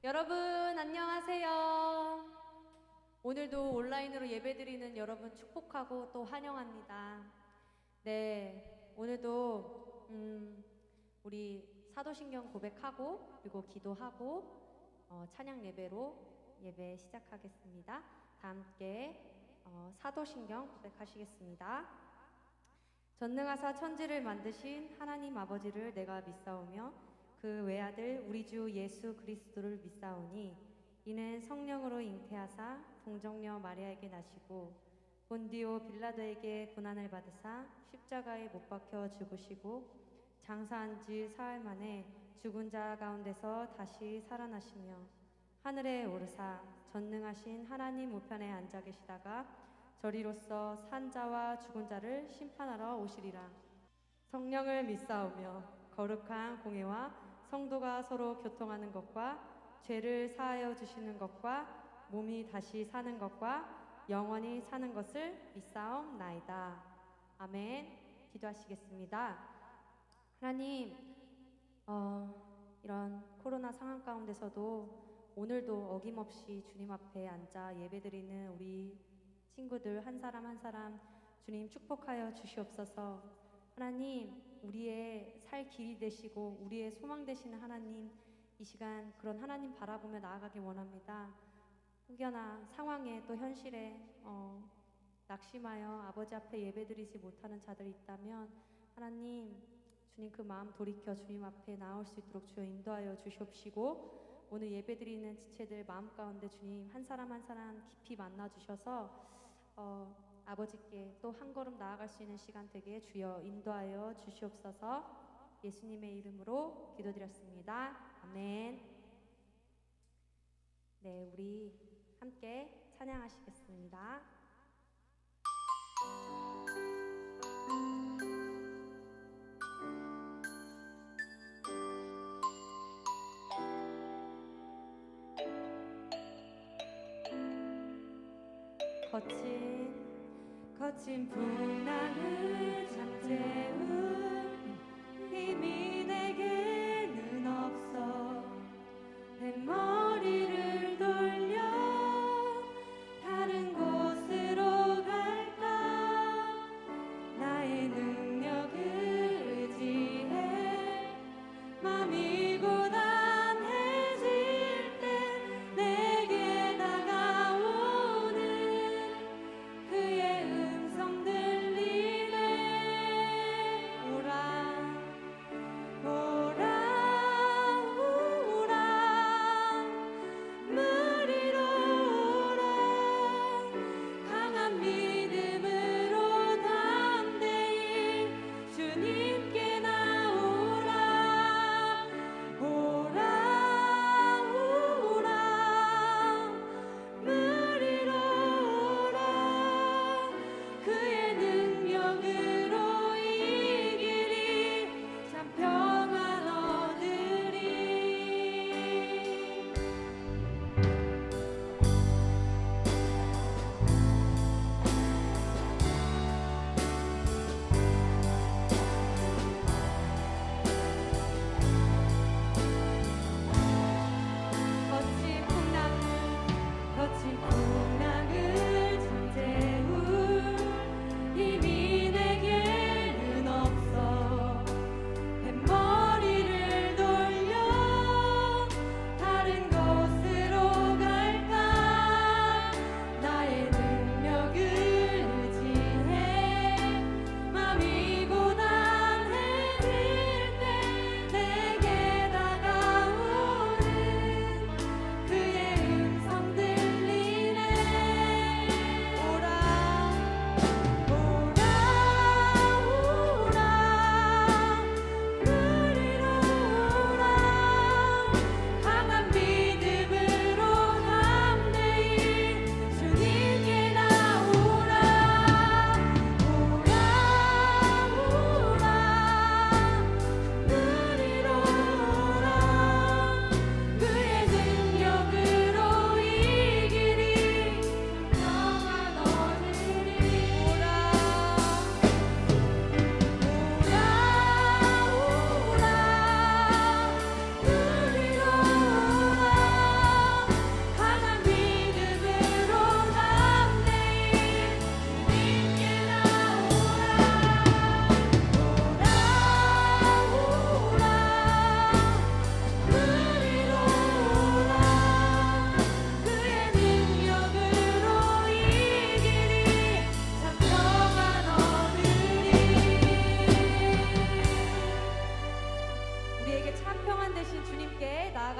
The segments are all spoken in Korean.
여러분 안녕하세요. 오늘도 온라인으로 예배드리는 여러분 축복하고 또 환영합니다. 네, 오늘도 우리 사도신경 고백하고 그리고 기도하고 찬양 예배로 예배 시작하겠습니다. 다 함께 사도신경 고백하시겠습니다. 전능하사 천지를 만드신 하나님 아버지를 내가 믿사오며 그 외아들 우리 주 예수 그리스도를 믿사오니 이는 성령으로 잉태하사 동정녀 마리아에게 나시고 본디오 빌라도에게 고난을 받으사 십자가에 못 박혀 죽으시고 장사한 지 사흘 만에 죽은 자 가운데서 다시 살아나시며 하늘에 오르사 전능하신 하나님 우편에 앉아 계시다가 저리로서 산 자와 죽은 자를 심판하러 오시리라. 성령을 믿사오며 거룩한 공예와 성도가 서로 교통하는 것과 죄를 사하여 주시는 것과 몸이 다시 사는 것과 영원히 사는 것을 믿사옵나이다. 아멘. 기도하시겠습니다. 하나님, 이런 코로나 상황 가운데서도 오늘도 어김없이 주님 앞에 앉아 예배드리는 우리 친구들 한 사람 한 사람 주님 축복하여 주시옵소서. 하나님, 우리의 살 길이 되시고 우리의 소망 되시는 하나님, 이 시간 그런 하나님 바라보며 나아가길 원합니다. 혹여나 상황에 또 현실에 낙심하여 아버지 앞에 예배드리지 못하는 자들이 있다면 하나님, 주님 그 마음 돌이켜 주님 앞에 나올 수 있도록 주여 인도하여 주시옵시고 오늘 예배드리는 지체들 마음 가운데 주님 한 사람 한 사람 깊이 만나 주셔서 아버지께 또 한 걸음 나아갈 수 있는 시간 되게 주여 인도하여 주시옵소서. 예수님의 이름으로 기도드렸습니다. 아멘. 네, 우리 함께 찬양하시겠습니다. 거친 풍랑을 잠재운 힘이 내게는 없어 뱃머리를 돌려 다른 곳으로 갈까 나의 능력을 의지해 맘이 고단해질 때 내게 다가오는 그의 음성 들리네 오라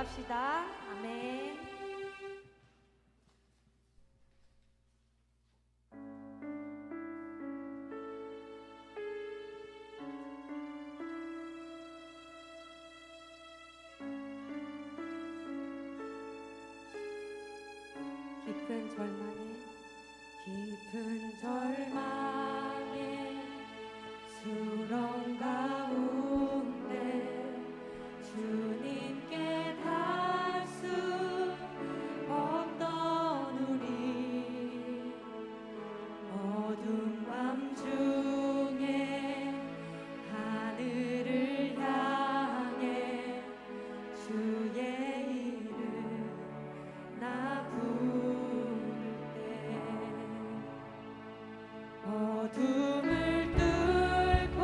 나갑시다. 아멘. 깊은 절망에 수렁 가운데 주님께 닿을 수 없던 우리 어두운 밤 중에 하늘을 향해 주의 이름 나 부를 때 어둠을 뚫고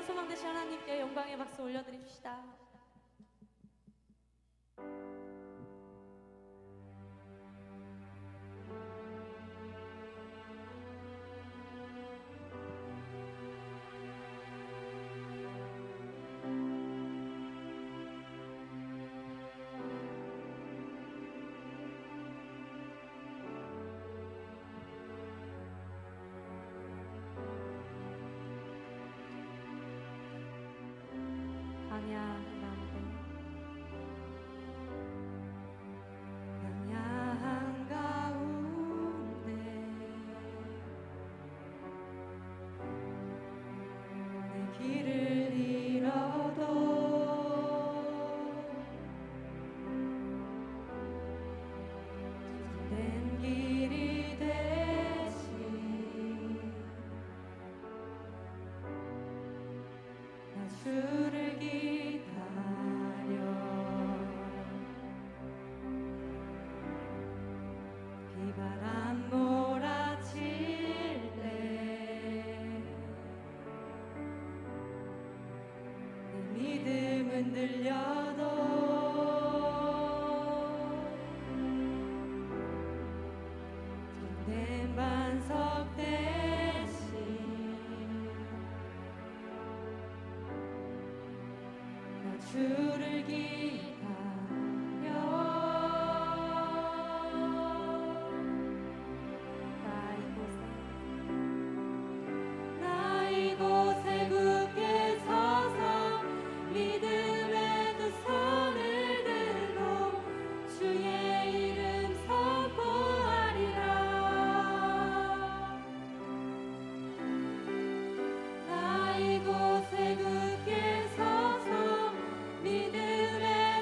유일한 소망 되신 하나님께 영광의 박수 올려드립시다. 광야 가운데 내 길을 잃어도 된 길이 되시 나 주를 기다려 비바람 몰아칠 때 내 믿음은 들려도 정된 반석 대신 나 주를 기다려 나 이곳에 굳게 서서 믿음의 두 손을 들고 주의 이름 선포하리라 나 이곳에 굳게 서서 믿음의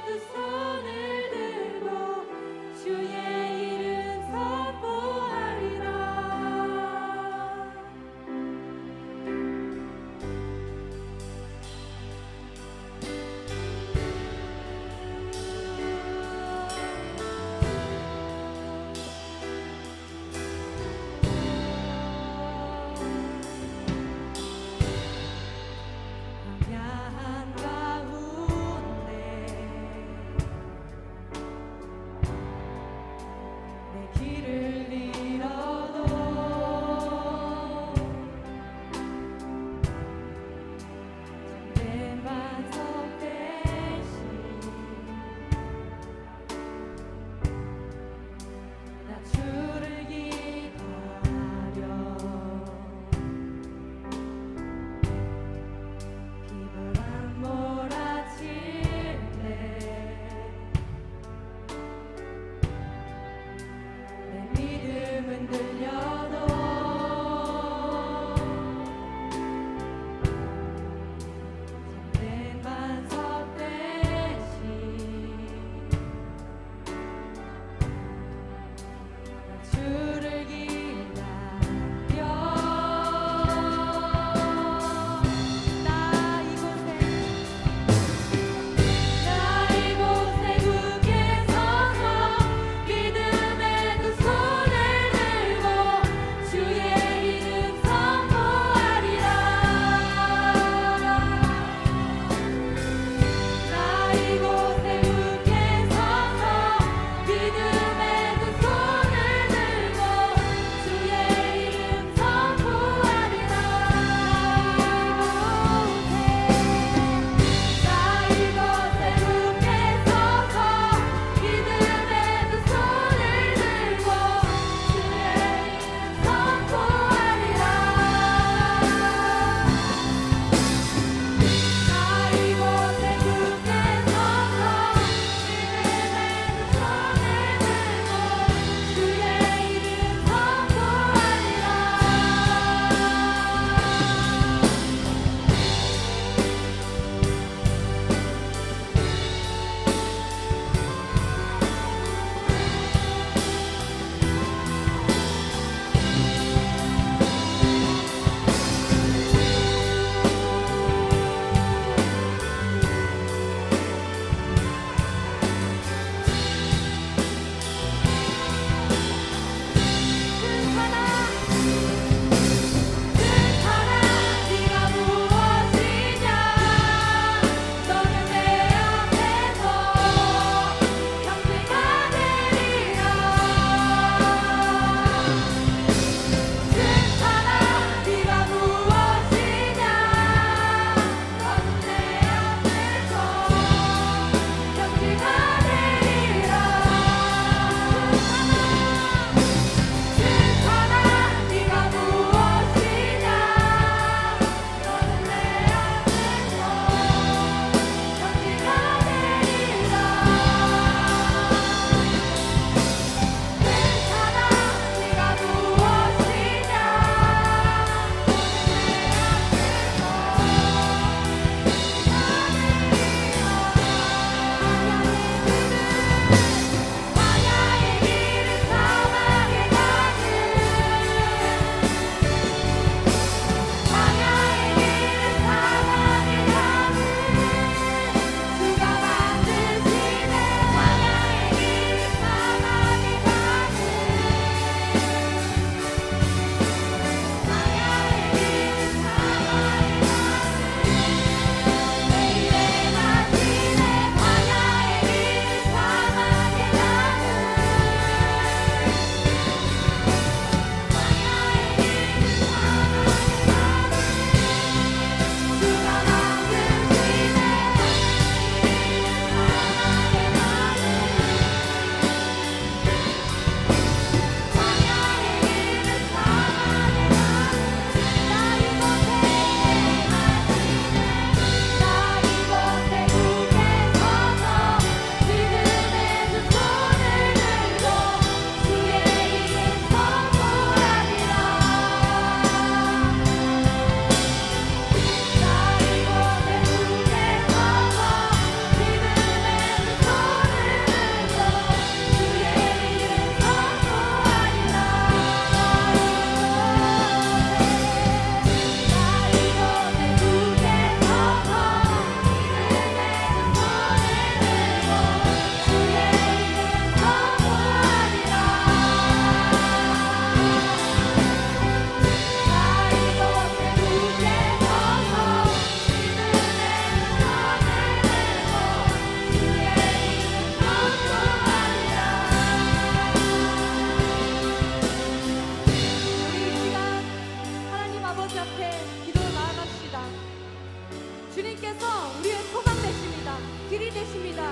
주님께서 우리의 소망 되십니다. 길이 되십니다.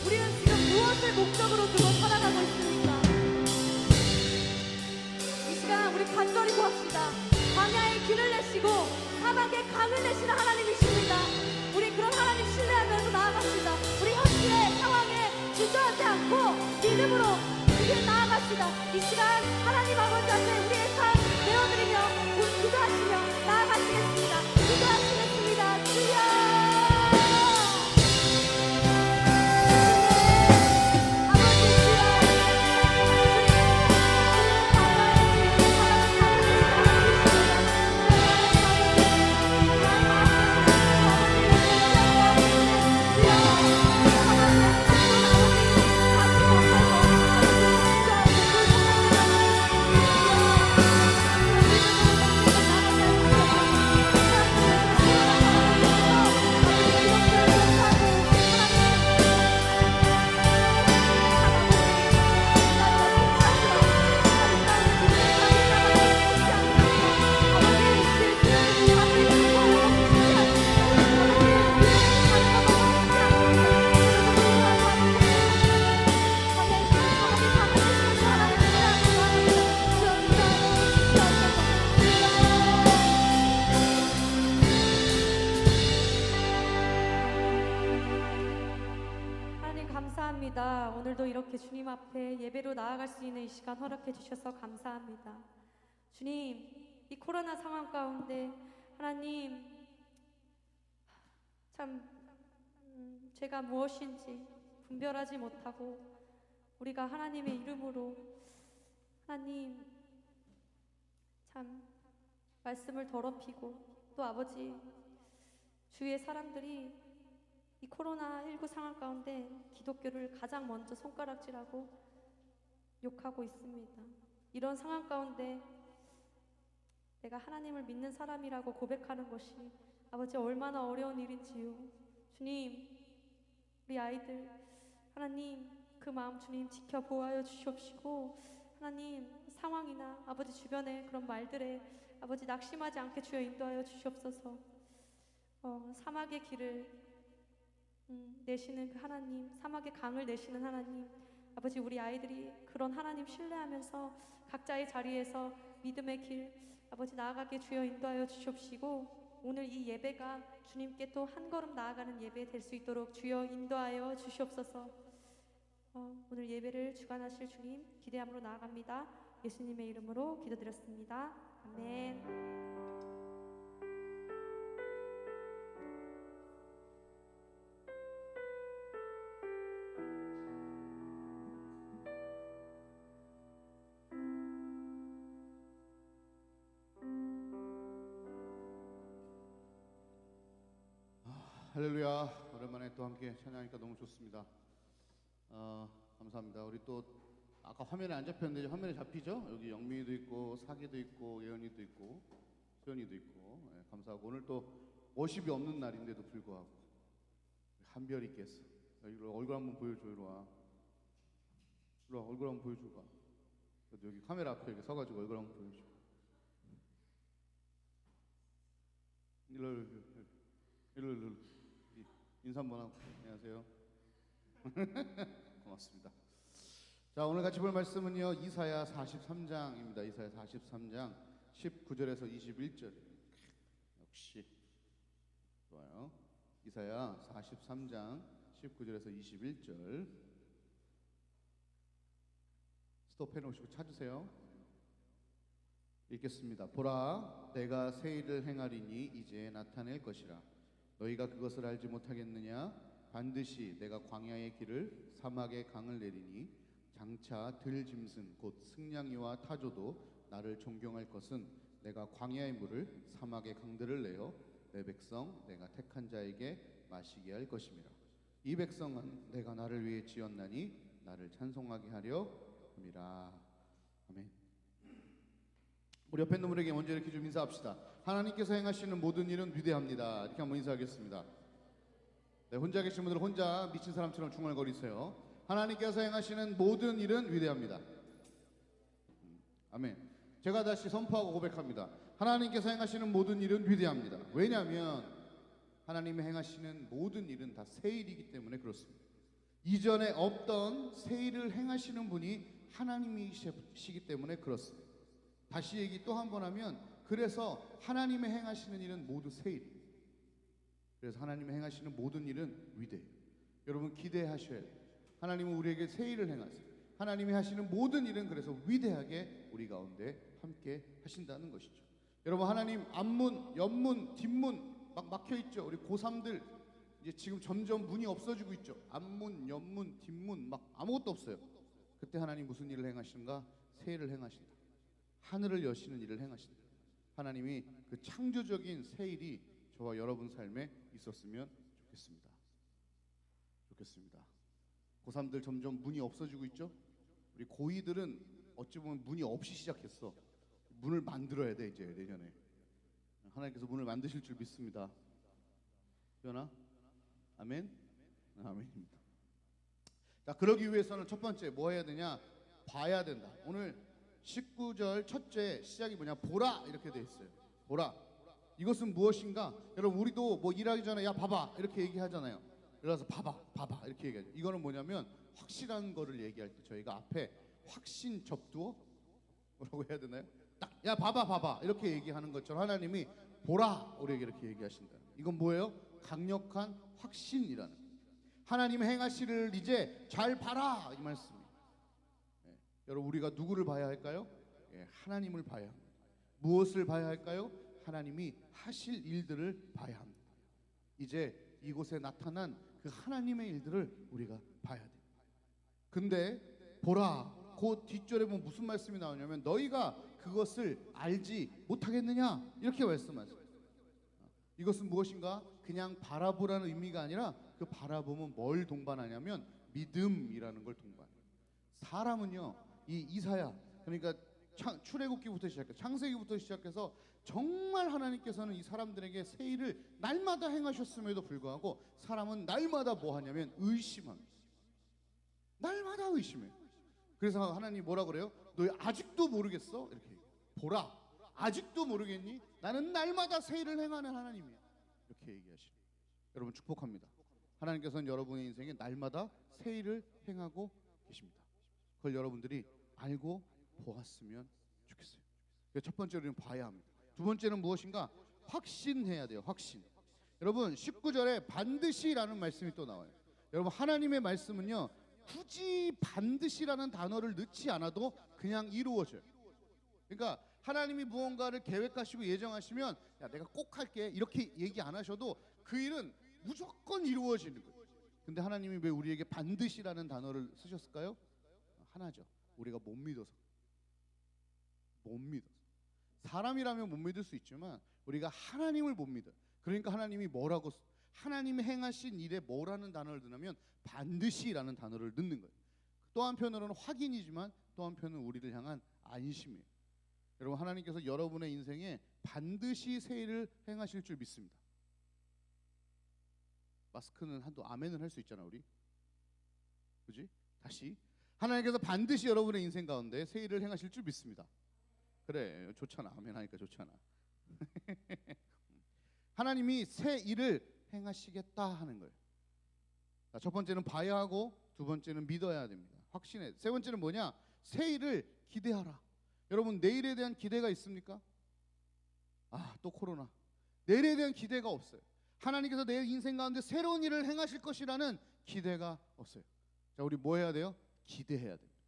우리는 지금 무엇을 목적으로 두고 살아가고 있습니까? 이 시간 우리 간절히 구합시다. 광야의 길을 내시고 사막의 강을 내시는 하나님이십니다. 우리 그런 하나님 신뢰하면서 나아갑시다. 우리 현실의 상황에 주저하지 않고 믿음으로 주길 나아갑시다. 이 시간 하나님 아버지한테 우리의 삶 내어드리며 우리 기도하시며 나아가시겠습니다. 기도하시겠습니다. 주여. 감사합니다. 오늘도 이렇게 주님 앞에 예배로 나아갈 수 있는 이 시간 허락해 주셔서 감사합니다. 주님, 이 코로나 상황 가운데 하나님 참 죄가 무엇인지 분별하지 못하고 우리가 하나님의 이름으로 하나님 참 말씀을 더럽히고 또 아버지 주위의 사람들이 이 코로나19 상황 가운데 기독교를 가장 먼저 손가락질하고 욕하고 있습니다. 이런 상황 가운데 내가 하나님을 믿는 사람이라고 고백하는 것이 아버지 얼마나 어려운 일인지요. 주님, 우리 아이들 하나님 그 마음 주님 지켜보아여 주시옵시고 하나님 상황이나 아버지 주변의 그런 말들에 아버지 낙심하지 않게 주여 인도하여 주시옵소서. 사막의 길을 내시는 그 하나님, 사막의 강을 내시는 하나님, 아버지 우리 아이들이 그런 하나님 신뢰하면서 각자의 자리에서 믿음의 길 아버지 나아가게 주여 인도하여 주시옵시고 오늘 이 예배가 주님께 또 한 걸음 나아가는 예배 될 수 있도록 주여 인도하여 주시옵소서. 오늘 예배를 주관하실 주님 기대함으로 나아갑니다. 예수님의 이름으로 기도드렸습니다. 아멘. 할렐루야. 오랜만에 또 함께 찬양하니까 너무 좋습니다. 감사합니다. 우리 또 아까 화면에 안 잡혔는데 이제 화면에 잡히죠? 여기 영민이도 있고 사기도 있고 예언이도 있고 수연이도 있고 감사하고 오늘 또 워십이 없는 날인데도 불구하고 한별이 깼어. 이리 얼굴 한번 보여줘. 이리 와. 이리 와. 얼굴 한번 보여줘봐. 여기 카메라 앞에 이렇게 서가지고 얼굴 한번 보여줘. 일로 인사 한번 하고. 안녕하세요. 고맙습니다. 자, 오늘 같이 볼 말씀은요 이사야 43장입니다. 이사야 43장 19절에서 21절. 역시 좋아요. 이사야 43장 19절에서 21절. 스톱해 놓으시고 찾으세요. 읽겠습니다. 보라, 내가 새 일을 행하리니 이제 나타낼 것이라. 너희가 그것을 알지 못하겠느냐? 반드시 내가 광야의 길을 사막의 강을 내리니 장차 들짐승 곧 승냥이와 타조도 나를 존경할 것은 내가 광야의 물을 사막의 강들을 내어 내 백성 내가 택한 자에게 마시게 할 것임이라. 이 백성은 내가 나를 위해 지었나니 나를 찬송하게 하려 함이라. 아멘. 우리 옆에 있는 분에게 먼저 이렇게 좀 인사합시다. 하나님께서 행하시는 모든 일은 위대합니다. 이렇게 한번 인사하겠습니다. 네, 혼자 계신 분들은 혼자 미친 사람처럼 중얼거리세요. 하나님께서 행하시는 모든 일은 위대합니다. 아멘. 제가 다시 선포하고 고백합니다. 하나님께서 행하시는 모든 일은 위대합니다. 왜냐하면 하나님이 행하시는 모든 일은 다 새 일이기 때문에 그렇습니다. 이전에 없던 새 일을 행하시는 분이 하나님이시기 때문에 그렇습니다. 다시 얘기 또 한 번 하면, 그래서 하나님의 행하시는 일은 모두 새 일. 그래서 하나님의 행하시는 모든 일은 위대해요. 여러분 기대하셔야 돼요. 하나님은 우리에게 새 일을 행하세요. 하나님이 하시는 모든 일은 그래서 위대하게 우리 가운데 함께 하신다는 것이죠. 여러분, 하나님 앞문, 옆문, 뒷문 막 막혀 있죠. 우리 고3들 이제 지금 점점 문이 없어지고 있죠. 앞문, 옆문, 뒷문 막 아무것도 없어요. 그때 하나님 무슨 일을 행하시는가? 새 일을 행하신다. 하늘을 여시는 일을 행하신다. 하나님이 그 창조적인 새 일이 저와 여러분 삶에 있었으면 좋겠습니다. 좋겠습니다. 고3들 점점 문이 없어지고 있죠. 우리 고2들은 어찌 보면 문이 없이 시작했어. 문을 만들어야 돼. 이제 내년에 하나님께서 문을 만드실 줄 믿습니다. 연아, 아멘. 아멘입니다. 자, 그러기 위해서는 첫 번째 뭐 해야 되냐? 봐야 된다. 오늘 19절 첫째 시작이 뭐냐? 보라, 이렇게 돼 있어요. 보라. 이것은 무엇인가? 여러분, 우리도 뭐 일하기 전에 야 봐봐 이렇게 얘기하잖아요. 그래서 봐봐 이렇게 얘기하죠. 이거는 뭐냐면 확실한 거를 얘기할 때 저희가 앞에 확신 접두어, 뭐라고 해야 되나요? 딱 야 봐봐 이렇게 얘기하는 것처럼 하나님이 보라, 우리에게 이렇게 얘기하신다. 이건 뭐예요? 강력한 확신이라는 거예요. 하나님 행하실 일을 이제 잘 봐라, 이 말씀이에요. 예. 여러분, 우리가 누구를 봐야 할까요? 예, 하나님을 봐야 합니다. 무엇을 봐야 할까요? 하나님이 하실 일들을 봐야 합니다. 이제 이곳에 나타난 그 하나님의 일들을 우리가 봐야 돼요. 근데 보라, 그 뒷절에 보면 무슨 말씀이 나오냐면 너희가 그것을 알지 못하겠느냐, 이렇게 말씀하세요. 이것은 무엇인가? 그냥 바라보라는 의미가 아니라 그 바라보면 뭘 동반하냐면 믿음이라는 걸 동반해요. 사람은요, 이 이사야, 그러니까 출애굽기부터 시작해서 창세기부터 시작해서 정말 하나님께서는 이 사람들에게 새 일을 날마다 행하셨음에도 불구하고 사람은 날마다 뭐 하냐면 의심합니다. 날마다 의심해요. 그래서 하나님 뭐라 그래요? 너희 아직도 모르겠어? 이렇게 얘기해요. 보라, 아직도 모르겠니? 나는 날마다 새 일을 행하는 하나님이야. 이렇게 얘기하시는. 여러분 축복합니다. 하나님께서는 여러분의 인생에 날마다 새 일을 행하고 계십니다. 그걸 여러분들이 알고 보았으면 좋겠어요. 첫 번째로는 봐야 합니다. 두 번째는 무엇인가? 확신해야 돼요. 확신. 여러분 19절에 반드시라는 말씀이 또 나와요. 여러분, 하나님의 말씀은요, 굳이 반드시라는 단어를 넣지 않아도 그냥 이루어져요. 그러니까 하나님이 무언가를 계획하시고 예정하시면 야 내가 꼭 할게 이렇게 얘기 안 하셔도 그 일은 무조건 이루어지는 거예요. 근데 하나님이 왜 우리에게 반드시라는 단어를 쓰셨을까요? 하나죠. 우리가 못 믿어서. 못 믿어서. 사람이라면 못 믿을 수 있지만 우리가 하나님을 못 믿어요. 그러니까 하나님이 뭐라고, 하나님이 행하신 일에 뭐라는 단어를 넣으면 반드시라는 단어를 넣는 거예요. 또 한편으로는 확인이지만 또 한편은 우리를 향한 안심이에요. 여러분, 하나님께서 여러분의 인생에 반드시 새 일을 행하실 줄 믿습니다. 마스크는 한도 아멘을 할 수 있잖아 우리. 그지? 다시 하나님께서 반드시 여러분의 인생 가운데 새 일을 행하실 줄 믿습니다. 그래, 좋잖아. 아멘 하니까 좋잖아. 하나님이 새 일을 행하시겠다 하는 거예요. 자, 첫 번째는 봐야 하고 두 번째는 믿어야 됩니다. 확신해. 세 번째는 뭐냐? 새 일을 기대하라. 여러분, 내일에 대한 기대가 있습니까? 또 코로나. 내일에 대한 기대가 없어요. 하나님께서 내 인생 가운데 새로운 일을 행하실 것이라는 기대가 없어요. 자, 우리 뭐 해야 돼요? 기대해야 됩니다.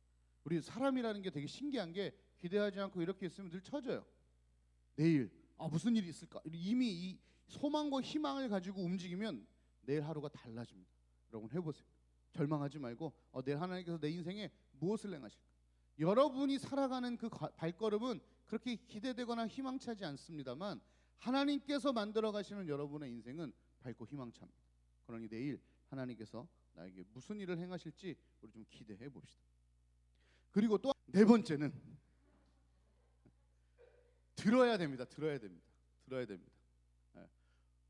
우리 사람이라는 게 되게 신기한 게 기대하지 않고 이렇게 있으면 늘 처져요. 내일 무슨 일이 있을까? 이미 이 소망과 희망을 가지고 움직이면 내일 하루가 달라집니다. 여러분 해보세요. 절망하지 말고 내일 하나님께서 내 인생에 무엇을 행하실까? 여러분이 살아가는 그 발걸음은 그렇게 기대되거나 희망차지 않습니다만 하나님께서 만들어 가시는 여러분의 인생은 밝고 희망차입니다. 그러니 내일 하나님께서 나에게 무슨 일을 행하실지 우리 좀 기대해 봅시다. 그리고 또 네 번째는 들어야 됩니다. 들어야 됩니다. 네.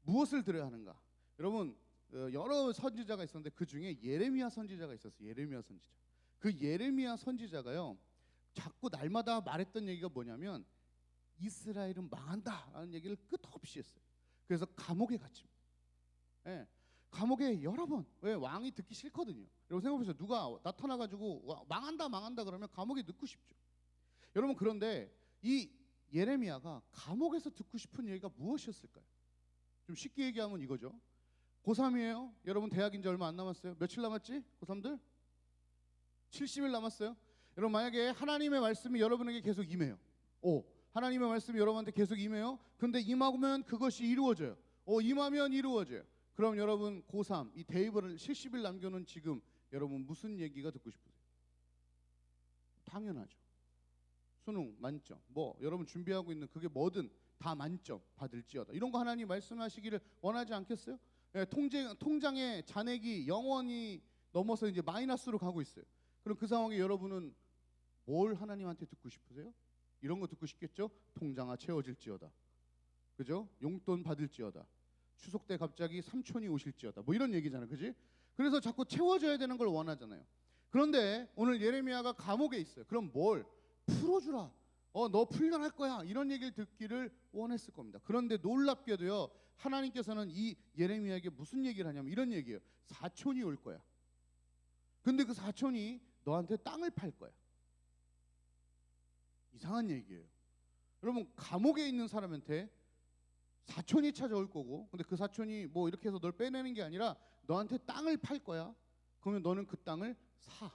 무엇을 들어야 하는가? 여러분, 여러 선지자가 있었는데 그 중에 예레미야 선지자가 있었어요. 예레미야 선지자. 그 예레미야 선지자가요, 자꾸 날마다 말했던 얘기가 뭐냐면 이스라엘은 망한다라는 얘기를 끝없이 했어요. 그래서 감옥에 갇힙니다. 예. 감옥에 여러 번. 왜? 왕이 듣기 싫거든요. 여러분 생각해보세요. 누가 나타나가지고 망한다 그러면 감옥에 넣고 싶죠. 여러분 그런데 이 예레미야가 감옥에서 듣고 싶은 얘기가 무엇이었을까요? 좀 쉽게 얘기하면 이거죠. 고3이에요. 여러분 대학인 지 얼마 안 남았어요. 며칠 남았지? 고3들? 70일 남았어요. 여러분 만약에 하나님의 말씀이 여러분에게 계속 임해요. 하나님의 말씀이 여러분한테 계속 임해요. 근데 임하면 그것이 이루어져요. 임하면 이루어져요. 그럼 여러분 고3 이 대입을 70일 남겨놓은 지금 여러분 무슨 얘기가 듣고 싶으세요? 당연하죠. 수능 만점. 뭐 여러분 준비하고 있는 그게 뭐든 다 만점 받을지어다. 이런 거 하나님 말씀하시기를 원하지 않겠어요? 예, 통장의 잔액이 영원히 넘어서 이제 마이너스로 가고 있어요. 그럼 그 상황에 여러분은 뭘 하나님한테 듣고 싶으세요? 이런 거 듣고 싶겠죠? 통장아 채워질지어다. 그죠? 용돈 받을지어다. 추석 때 갑자기 삼촌이 오실지어다. 뭐 이런 얘기잖아요. 그지? 그래서 자꾸 채워져야 되는 걸 원하잖아요. 그런데 오늘 예레미야가 감옥에 있어요. 그럼 뭘? 풀어주라. 너 풀려날 거야. 이런 얘기를 듣기를 원했을 겁니다. 그런데 놀랍게도요. 하나님께서는 이 예레미야에게 무슨 얘기를 하냐면 이런 얘기예요. 사촌이 올 거야. 근데 그 사촌이 너한테 땅을 팔 거야. 이상한 얘기예요. 여러분 감옥에 있는 사람한테 사촌이 찾아올 거고, 근데 그 사촌이 뭐 이렇게 해서 널 빼내는 게 아니라 너한테 땅을 팔 거야. 그러면 너는 그 땅을 사.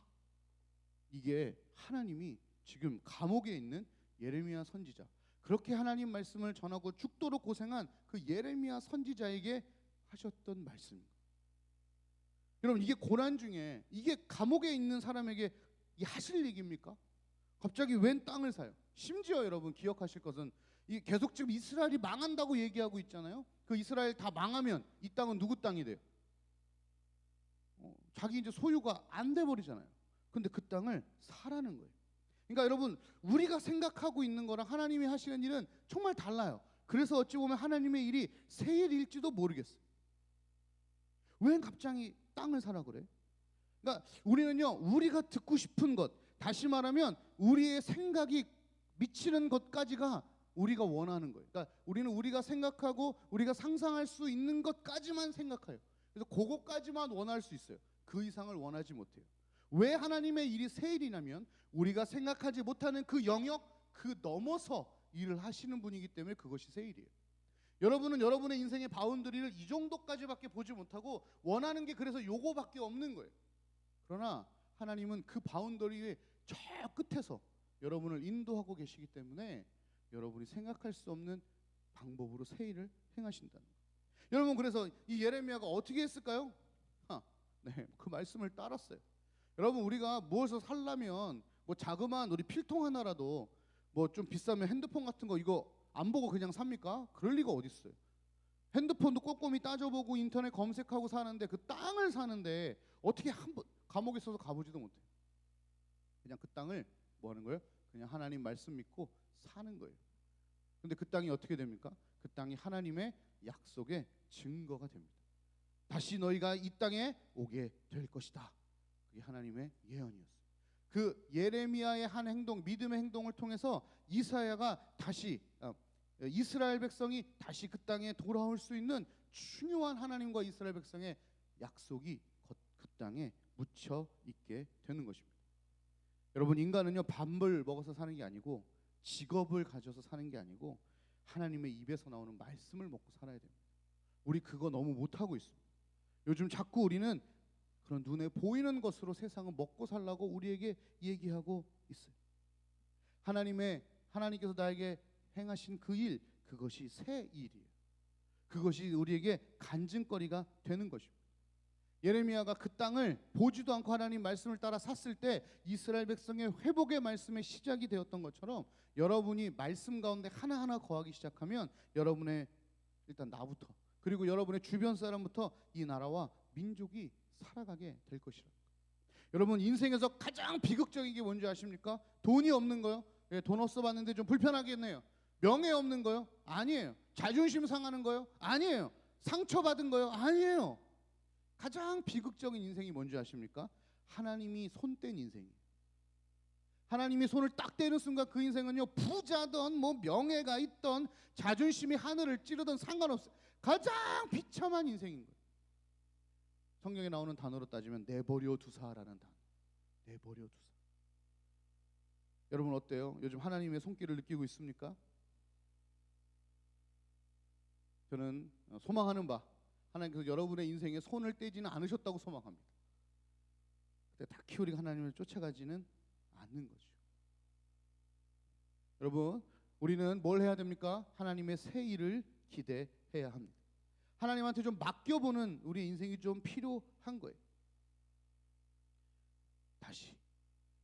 이게 하나님이 지금 감옥에 있는 예레미야 선지자, 그렇게 하나님 말씀을 전하고 죽도록 고생한 그 예레미야 선지자에게 하셨던 말씀입니다. 여러분 이게 고난 중에 이게 감옥에 있는 사람에게 이 하실 얘기입니까? 갑자기 웬 땅을 사요? 심지어 여러분 기억하실 것은 이 계속 지금 이스라엘이 망한다고 얘기하고 있잖아요. 그 이스라엘 다 망하면 이 땅은 누구 땅이 돼요? 자기 이제 소유가 안 돼 버리잖아요. 근데 그 땅을 사라는 거예요. 그러니까 여러분 우리가 생각하고 있는 거랑 하나님이 하시는 일은 정말 달라요. 그래서 어찌 보면 하나님의 일이 새 일일지도 모르겠어요. 왜 갑자기 땅을 사라 그래? 그러니까 우리는요 우리가 듣고 싶은 것, 다시 말하면 우리의 생각이 미치는 것까지가 우리가 원하는 거예요. 그러니까 우리는 우리가 생각하고 우리가 상상할 수 있는 것까지만 생각해요. 그래서 그것까지만 원할 수 있어요. 그 이상을 원하지 못해요. 왜 하나님의 일이 새 일이냐면 우리가 생각하지 못하는 그 영역 그 넘어서 일을 하시는 분이기 때문에 그것이 새 일이에요. 여러분은 여러분의 인생의 바운더리를 이 정도까지밖에 보지 못하고 원하는 게 그래서 요거밖에 없는 거예요. 그러나 하나님은 그 바운더리의 저 끝에서 여러분을 인도하고 계시기 때문에 여러분이 생각할 수 없는 방법으로 새 일을 행하신다는 거예요. 여러분 그래서 이 예레미야가 어떻게 했을까요? 그 말씀을 따랐어요. 여러분 우리가 무엇을 살려면 뭐 자그마한 우리 필통 하나라도 뭐 좀 비싸면 핸드폰 같은 거 이거 안 보고 그냥 삽니까? 그럴 리가 어디 있어요. 핸드폰도 꼼꼼히 따져보고 인터넷 검색하고 사는데 그 땅을 사는데 어떻게 한번 감옥에 있어서 가보지도 못해요. 그냥 그 땅을 뭐 하는 거예요? 그냥 하나님 말씀 믿고 사는 거예요. 근데 그 땅이 어떻게 됩니까? 그 땅이 하나님의 약속의 증거가 됩니다. 다시 너희가 이 땅에 오게 될 것이다. 그게 하나님의 예언이었어요. 그 예레미야의 한 행동, 믿음의 행동을 통해서 이사야가 다시 이스라엘 백성이 다시 그 땅에 돌아올 수 있는 중요한 하나님과 이스라엘 백성의 약속이 그 땅에 묻혀 있게 되는 것입니다. 여러분 인간은요 밥을 먹어서 사는 게 아니고 직업을 가져서 사는 게 아니고 하나님의 입에서 나오는 말씀을 먹고 살아야 됩니다. 우리 그거 너무 못하고 있습니다. 요즘 자꾸 우리는 그런 눈에 보이는 것으로 세상을 먹고 살라고 우리에게 얘기하고 있어요. 하나님께서 나에게 행하신 그 일, 그것이 새 일이에요. 그것이 우리에게 간증거리가 되는 것입니다. 예레미야가 그 땅을 보지도 않고 하나님 말씀을 따라 샀을 때 이스라엘 백성의 회복의 말씀의 시작이 되었던 것처럼 여러분이 말씀 가운데 하나하나 거하기 시작하면 여러분의 일단 나부터 그리고 여러분의 주변 사람부터 이 나라와 민족이 살아가게 될 것이라. 여러분 인생에서 가장 비극적인 게 뭔지 아십니까? 돈이 없는 거요? 돈 없어 봤는데 좀 불편하겠네요. 명예 없는 거요? 아니에요. 자존심 상하는 거요? 아니에요. 상처받은 거요? 아니에요. 가장 비극적인 인생이 뭔지 아십니까? 하나님이 손 뗀 인생이에요. 하나님이 손을 딱 떼는 순간 그 인생은요 부자든 뭐 명예가 있던 자존심이 하늘을 찌르든 상관없어요. 가장 비참한 인생인 거예요. 성경에 나오는 단어로 따지면 내버려 두사라는 단어. 내버려 두사. 여러분 어때요? 요즘 하나님의 손길을 느끼고 있습니까? 저는 소망하는 바 하나님께서 여러분의 인생에 손을 떼지는 않으셨다고 소망합니다. 근데 딱히 우리가 하나님을 쫓아가지는 않는 거죠. 여러분 우리는 뭘 해야 됩니까? 하나님의 새 일을 기대해야 합니다. 하나님한테 좀 맡겨보는 우리 인생이 좀 필요한 거예요. 다시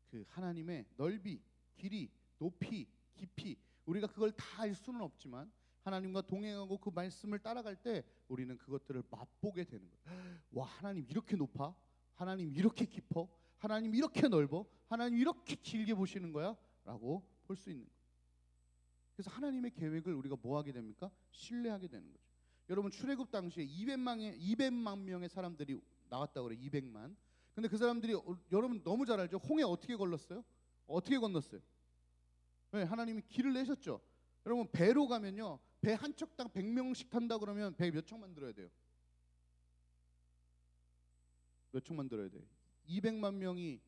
그 하나님의 넓이, 길이, 높이, 깊이 우리가 그걸 다 알 수는 없지만 하나님과 동행하고 그 말씀을 따라갈 때 우리는 그것들을 맛보게 되는 거예요. 와, 하나님 이렇게 높아? 하나님 이렇게 깊어? 하나님 이렇게 넓어? 하나님 이렇게 길게 보시는 거야? 라고 볼 수 있는 거예요. 그래서 하나님의 계획을 우리가 뭐 하게 됩니까? 신뢰하게 되는 거죠. 여러분 출애굽 당시에 200만 명의 사람들이 나왔다고 그래요. 200만. 근데 그 사람들이 여러분 너무 잘 알죠. 홍해 어떻게 걸렀어요? 어떻게 건넜어요? 네, 하나님이 길을 내셨죠. 여러분 배로 가면요. 배 한 척당 100명씩 탄다 그러면 배 몇 척 만들어야 돼요? 몇 척 만들어야 돼요? 200만 명이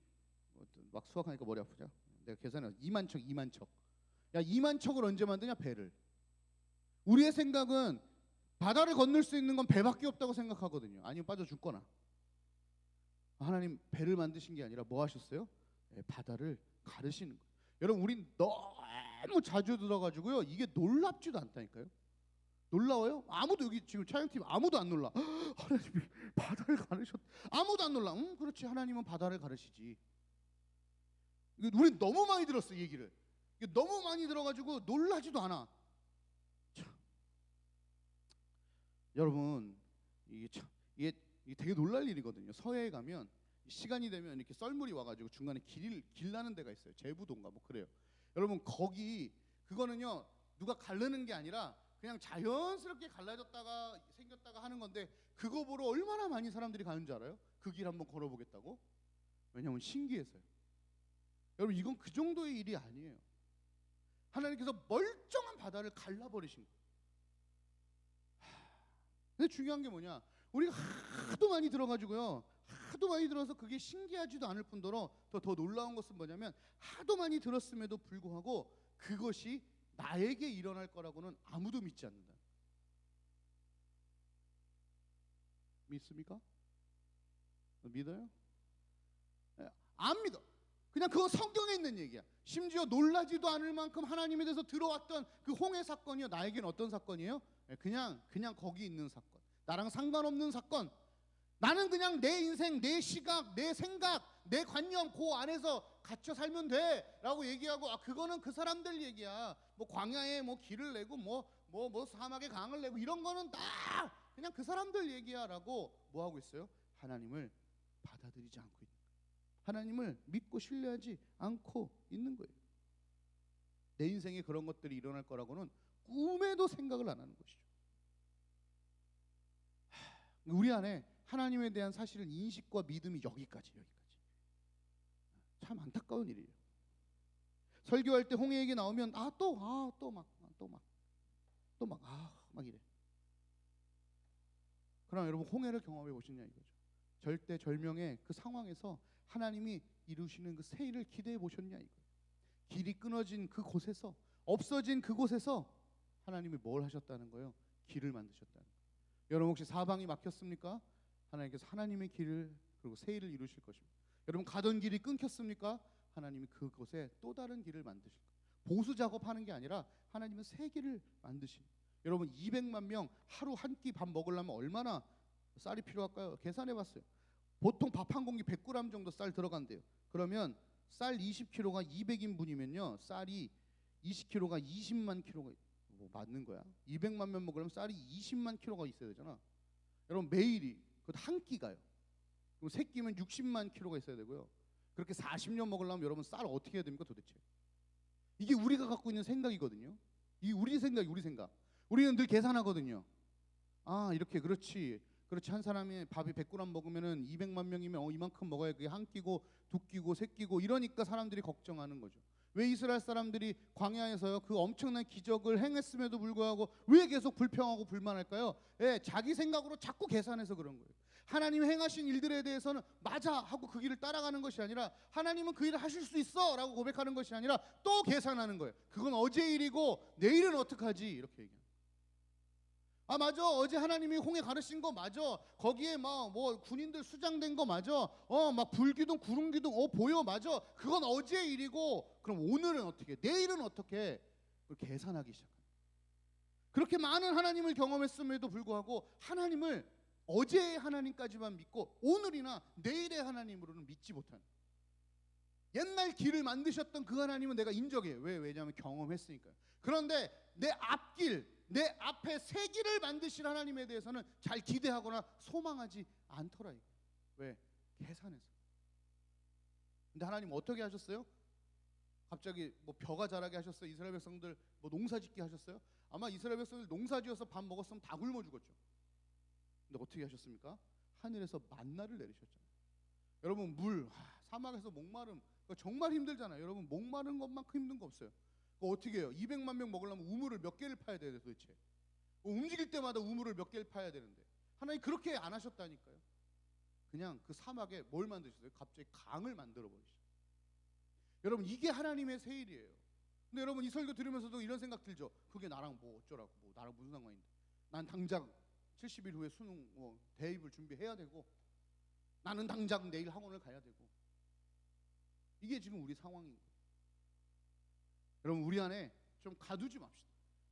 막 수학하니까 머리 아프죠? 내가 계산해 2만 척, 2만 척. 야, 2만 척을 언제 만드냐? 배를. 우리의 생각은 바다를 건널 수 있는 건 배밖에 없다고 생각하거든요. 아니면 빠져 죽거나. 하나님 배를 만드신 게 아니라 뭐 하셨어요? 네, 바다를 가르시는 거예요. 여러분 우린 너무 자주 들어가지고요. 이게 놀랍지도 않다니까요. 놀라워요? 아무도 여기 지금 촬영팀 아무도 안 놀라. 하나님이 바다를 가르셨. 아무도 안 놀라. 그렇지. 하나님은 바다를 가르시지. 우린 너무 많이 들었어 이 얘기를. 이게 너무 많이 들어가지고 놀라지도 않아. 참. 여러분 이게 되게 놀랄 일이거든요. 서해에 가면 시간이 되면 이렇게 썰물이 와가지고 중간에 길 나는 데가 있어요. 제부도인가 뭐 그래요. 여러분 거기 그거는요 누가 가르는 게 아니라 그냥 자연스럽게 갈라졌다가 생겼다가 하는 건데 그거 보러 얼마나 많이 사람들이 가는 줄 알아요? 그 길 한번 걸어보겠다고? 왜냐하면 신기해서요. 여러분 이건 그 정도의 일이 아니에요. 하나님께서 멀쩡한 바다를 갈라버리신 거예요. 근데 중요한 게 뭐냐? 우리가 하도 많이 들어가지고요. 하도 많이 들어서 그게 신기하지도 않을 뿐더러 더 놀라운 것은 뭐냐면 하도 많이 들었음에도 불구하고 그것이 나에게 일어날 거라고는 아무도 믿지 않는다. 믿습니까? 믿어요? 안 믿어. 그냥 그거 성경에 있는 얘기야. 심지어 놀라지도 않을 만큼 하나님에 대해서 들어왔던 그 홍해 사건이요. 나에게는 어떤 사건이에요? 그냥 거기 있는 사건. 나랑 상관없는 사건. 나는 그냥 내 인생, 내 시각, 내 생각, 내 관념 그 안에서 갇혀 살면 돼라고 얘기하고 그거는 그 사람들 얘기야. 뭐 광야에 뭐 길을 내고 뭐 사막에 강을 내고 이런 거는 다 그냥 그 사람들 얘기야라고 뭐 하고 있어요? 하나님을 받아들이지 않고 있는 거예요. 하나님을 믿고 신뢰하지 않고 있는 거예요. 내 인생에 그런 것들이 일어날 거라고는 꿈에도 생각을 안 하는 것이죠. 우리 안에 하나님에 대한 사실은 인식과 믿음이 여기까지. 참 안타까운 일이에요. 설교할 때 홍해 얘기 나오면 막 이래. 그럼 여러분 홍해를 경험해 보시냐 이거죠. 절대절명의 그 상황에서 하나님이 이루시는 그 새 일을 기대해 보셨냐 이거예요. 길이 끊어진 그 곳에서 없어진 그곳에서 하나님이 뭘 하셨다는 거예요? 길을 만드셨다는 거예요. 여러분 혹시 사방이 막혔습니까? 하나님께서 하나님의 길을 그리고 새 일을 이루실 것입니다. 여러분 가던 길이 끊겼습니까? 하나님이 그곳에 또 다른 길을 만드실 거예요. 보수 작업하는 게 아니라 하나님은 새 길을 만드십니다. 여러분 200만 명 하루 한 끼 밥 먹으려면 얼마나 쌀이 필요할까요? 계산해 봤어요. 보통 밥 한 공기 100g 정도 쌀 들어간대요. 그러면 쌀 20kg가 200인분이면요. 쌀이 20kg가 20만 kg가 뭐 맞는 거야? 200만 명 먹으려면 쌀이 20만 kg가 있어야 되잖아. 여러분 매일이 그것도 한 끼가요. 그럼 세 끼면 60만 kg가 있어야 되고요. 그렇게 40년 먹으려면 여러분 쌀 어떻게 해야 됩니까 도대체? 이게 우리가 갖고 있는 생각이거든요. 이 우리 생각. 우리는 늘 계산하거든요. 이렇게 그렇지 한 사람이 밥이 100g 먹으면은 200만 명이면 이만큼 먹어야 그게 한 끼고 두 끼고 세 끼고 이러니까 사람들이 걱정하는 거죠. 왜 이스라엘 사람들이 광야에서요 그 엄청난 기적을 행했음에도 불구하고 왜 계속 불평하고 불만할까요? 자기 생각으로 자꾸 계산해서 그런 거예요. 하나님이 행하신 일들에 대해서는 맞아 하고 그 길을 따라가는 것이 아니라 하나님은 그 일을 하실 수 있어 라고 고백하는 것이 아니라 또 계산하는 거예요. 그건 어제 일이고 내일은 어떡하지 이렇게 얘기해요. 아 맞아, 어제 하나님이 홍해 가르친 거 맞아, 거기에 막 뭐 군인들 수장된 거 맞아, 막 불기둥 구름기둥 보여 맞아, 그건 어제 일이고 그럼 오늘은 어떻게, 내일은 어떻게, 그걸 계산하기 시작합니다. 그렇게 많은 하나님을 경험했음에도 불구하고 하나님을 어제의 하나님까지만 믿고 오늘이나 내일의 하나님으로는 믿지 못하는, 옛날 길을 만드셨던 그 하나님은 내가 인정해요. 왜냐하면 경험했으니까요. 그런데 내 앞길, 내 앞에 새 길을 만드실 하나님에 대해서는 잘 기대하거나 소망하지 않더라. 왜? 계산해서. 근데 하나님 어떻게 하셨어요? 갑자기 뭐 벼가 자라게 하셨어요? 이스라엘 백성들 뭐 농사짓게 하셨어요? 아마 이스라엘 백성들 농사지어서 밥 먹었으면 다 굶어 죽었죠. 근데 어떻게 하셨습니까? 하늘에서 만나를 내리셨잖아요. 여러분 사막에서 목마름, 그거 정말 힘들잖아요. 여러분 목마른 것만큼 힘든 거 없어요. 그거 어떻게 해요? 200만 명 먹으려면 우물을 몇 개를 파야 돼요 도대체? 움직일 때마다 우물을 몇 개를 파야 되는데 하나님 그렇게 안 하셨다니까요. 그냥 그 사막에 뭘 만드셨어요? 갑자기 강을 만들어 버리셨어요. 여러분 이게 하나님의 새 일이에요. 근데 여러분 이 설교 들으면서도 이런 생각 들죠? 그게 나랑 뭐 어쩌라고, 뭐 나랑 무슨 상관인데, 난 당장 70일 후에 수능 대입을 준비해야 되고, 나는 당장 내일 학원을 가야 되고, 이게 지금 우리 상황인 거예요. 여러분 우리 안에 좀 가두지 맙시다.